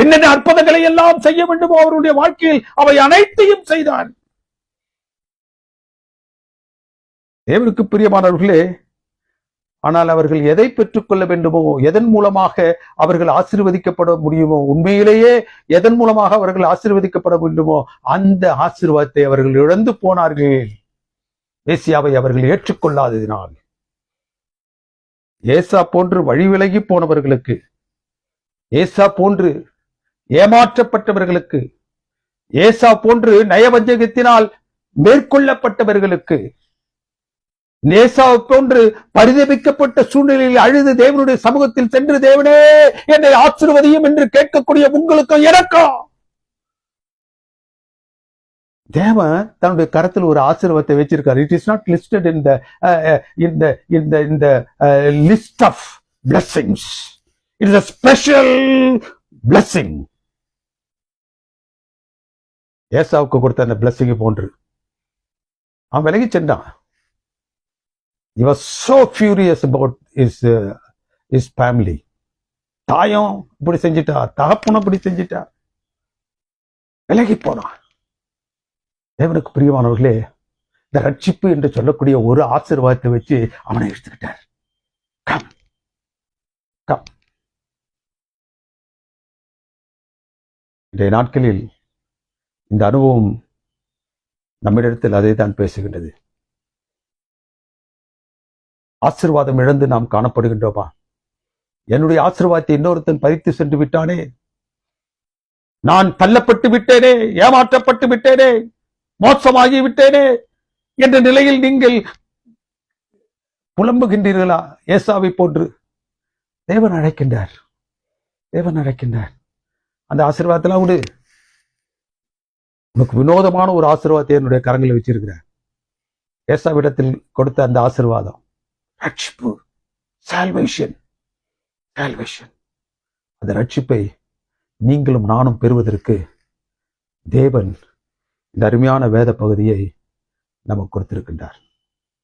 Speaker 1: என்னென்ன அற்புதங்களை எல்லாம் செய்ய வேண்டுமோ அவருடைய வாழ்க்கையில் அவை அனைத்தையும் செய்தார். தேவனுக்கு பிரியமானவர்களே, ஆனால் அவர்கள் எதை பெற்றுக்கொள்ள வேண்டுமோ, எதன் மூலமாக அவர்கள் ஆசீர்வதிக்கப்பட முடியுமோ, உண்மையிலேயே எதன் மூலமாக அவர்கள் ஆசீர்வதிக்கப்பட வேண்டுமோ அந்த ஆசீர்வாதத்தை அவர்கள் இழந்து போனார்கள். மேசியாவை அவர்கள் ஏற்றுக்கொள்ளாததினால். ஏசா போன்று வழி விலகி போனவர்களுக்கு, ஏசா போன்று ஏமாற்றப்பட்டவர்களுக்கு, ஏசா போன்று நயவஞ்சகத்தினால் மேற்கொள்ளப்பட்டவர்களுக்கு, நேசா போன்று பரிதபிக்கப்பட்ட சூழ்நிலையில் அழுது தேவனுடைய சமூகத்தில் சென்று தேவனே என்னை ஆசீர்வதியும் என்று கேட்கக்கூடிய உங்களுக்கும் எனக்கும் தேவன் தன்னுடைய கரத்தில் ஒரு ஆசீர்வாதத்தை வச்சிருக்காரு. It is not listed in the list of blessings. It is a special blessing. ஏசாவுக்கு கொடுத்த அந்த blessing போன்று அவன் விலகி சென்றான். He was so furious about his family. தாயும் இப்படி செஞ்சிட்டா, தகப்பனும் இப்படி செஞ்சிட்டா, விலகி போனான். தேவனுக்கு பிரியமானவர்களே, இந்த ரட்சிப்பு என்று சொல்லக்கூடிய ஒரு ஆசீர்வாதத்தை வச்சு அவனை எடுத்துக்கிட்டார். Come come. இன்றைய நாட்களில் இந்த அனுபவம் நம்மிடத்தில் அதை தான் பேசுகின்றது. ஆசீர்வாதம் இழந்து நாம் காணப்படுகின்றோமா? என்னுடைய ஆசீர்வாதத்தை இன்னொருத்தன் பறித்து சென்று விட்டானே, நான் தள்ளப்பட்டு விட்டேனே, ஏமாற்றப்பட்டு விட்டேனே, மோசமாகி விட்டேனே என்ற நிலையில் நீங்கள் புலம்புகின்றீர்களா? ஏசாவை போன்று தேவன் அழைக்கின்றார். தேவன் அழைக்கின்றார். அந்த ஆசீர்வாதத்தெல்லாம் விடு. உனக்கு வினோதமான ஒரு ஆசீர்வாதத்தை என்னுடைய கரங்களில் வச்சிருக்கிறேன். ஏசாவிடத்தில் கொடுத்த அந்த ஆசீர்வாதம் ரட்சிப்பு, சால்வேஷன். அந்த ரட்சிப்பை நீங்களும் நானும் பெறுவதற்கு தேவன் இந்த அருமையான வேத பகுதியை நமக்கு கொடுத்திருக்கின்றார்.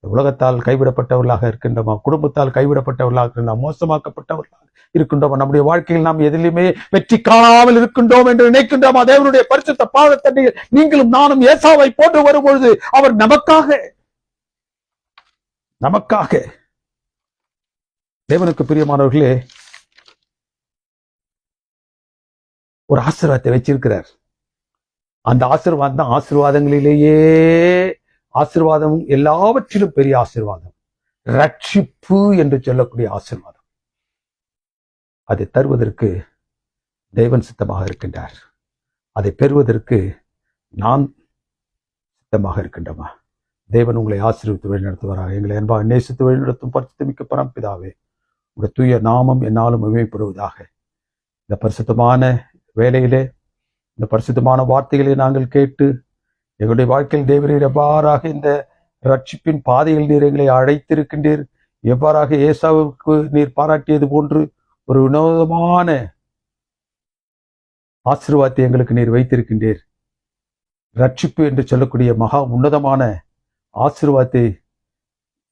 Speaker 1: உலகத்தால் கைவிடப்பட்டவர்களாக இருக்கின்றோமா? குடும்பத்தால் கைவிடப்பட்டவர்களாக இருக்கின்றோம், மோசமாக்கப்பட்டவர்களாக இருக்கின்றோமா? நம்முடைய வாழ்க்கையில் நாம் எதிலுமே வெற்றி காணாமல் இருக்கின்றோம் என்று நினைக்கின்றோமா? தேவனுடைய பரிசுத்த பாதத்தை நீங்களும் நானும் ஏசாவை போன்று வரும்பொழுது அவர் நமக்காக தேவனுக்கு பிரியமானவர்களே ஒரு ஆசீர்வாதத்தை வச்சிருக்கிறார். அந்த ஆசீர்வாதம் தான் ஆசீர்வாதங்களிலேயே ஆசீர்வாதம், எல்லாவற்றிலும் பெரிய ஆசீர்வாதம் ரட்சிப்பு என்று சொல்லக்கூடிய ஆசீர்வாதம். அதை தருவதற்கு தேவன் சித்தமாக இருக்கின்றார். அதை பெறுவதற்கு நான் சித்தமாக இருக்கின்றோமா? தேவன் உங்களை ஆசீர்வித்து வழிநடத்துவாராக. எங்களை அன்பாக நேசித்து வழிநடத்தும் பரிசுத்தமிக்க பரம்பிதாவே, உங்களுடைய தூய நாமம் என்னாலும் மகிமைப்படுவதாக. இந்த பரிசுத்தமான வேலையிலே, இந்த பரிசுத்தமான வார்த்தைகளை நாங்கள் கேட்டு எங்களுடைய வாழ்க்கையில் தேவரீர் எவ்வாறாக இந்த ரட்சிப்பின் பாதையில் நீர் எங்களை அழைத்திருக்கின்றீர், எவ்வாறாக ஏசாவுக்கு நீர் பாராட்டியது போன்று ஒரு வினோதமான ஆசீர்வாதத்தை எங்களுக்கு நீர் வைத்திருக்கின்றீர். ரட்சிப்பு என்று சொல்லக்கூடிய மகா உன்னதமான ஆசீர்வாதத்தை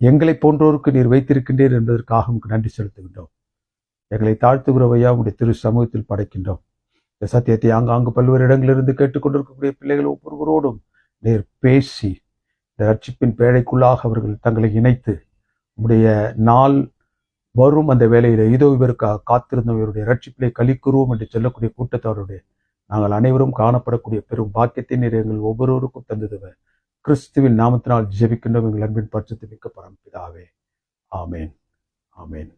Speaker 1: எங்களை போன்றோருக்கு நீர் வைத்திருக்கின்றீர் என்பதற்காக நன்றி செலுத்துகின்றோம். எங்களை தாழ்த்துகிறவையா உடைய திரு சமூகத்தில் படைக்கின்றோம். இந்த சத்தியத்தை ஆங்காங்கு பல்வேறு இடங்களிலிருந்து கேட்டுக்கொண்டிருக்கக்கூடிய பிள்ளைகள் ஒவ்வொருவரோடும் நீர் பேசி இந்த ரட்சிப்பின் பேழைக்குள்ளாக அவர்கள் தங்களை இணைத்து உடைய நாள் வரும் அந்த வேலையில இதோ இவருக்காக காத்திருந்தவருடைய ரட்சிப்பிலே கலிக்குருவோம் என்று சொல்லக்கூடிய கூட்டத்தவருடைய நாங்கள் அனைவரும் காணப்படக்கூடிய பெரும் பாக்கியத்தை நீர் எங்கள் ஒவ்வொருவருக்கும் தந்ததுவர் கிறிஸ்துவின் நாமத்தினால் ஜெபிக்கின்றோம் எங்கள் அன்பின் பரிசுத்த மிக்க பரமபிதாவே. ஆமேன். ஆமேன்.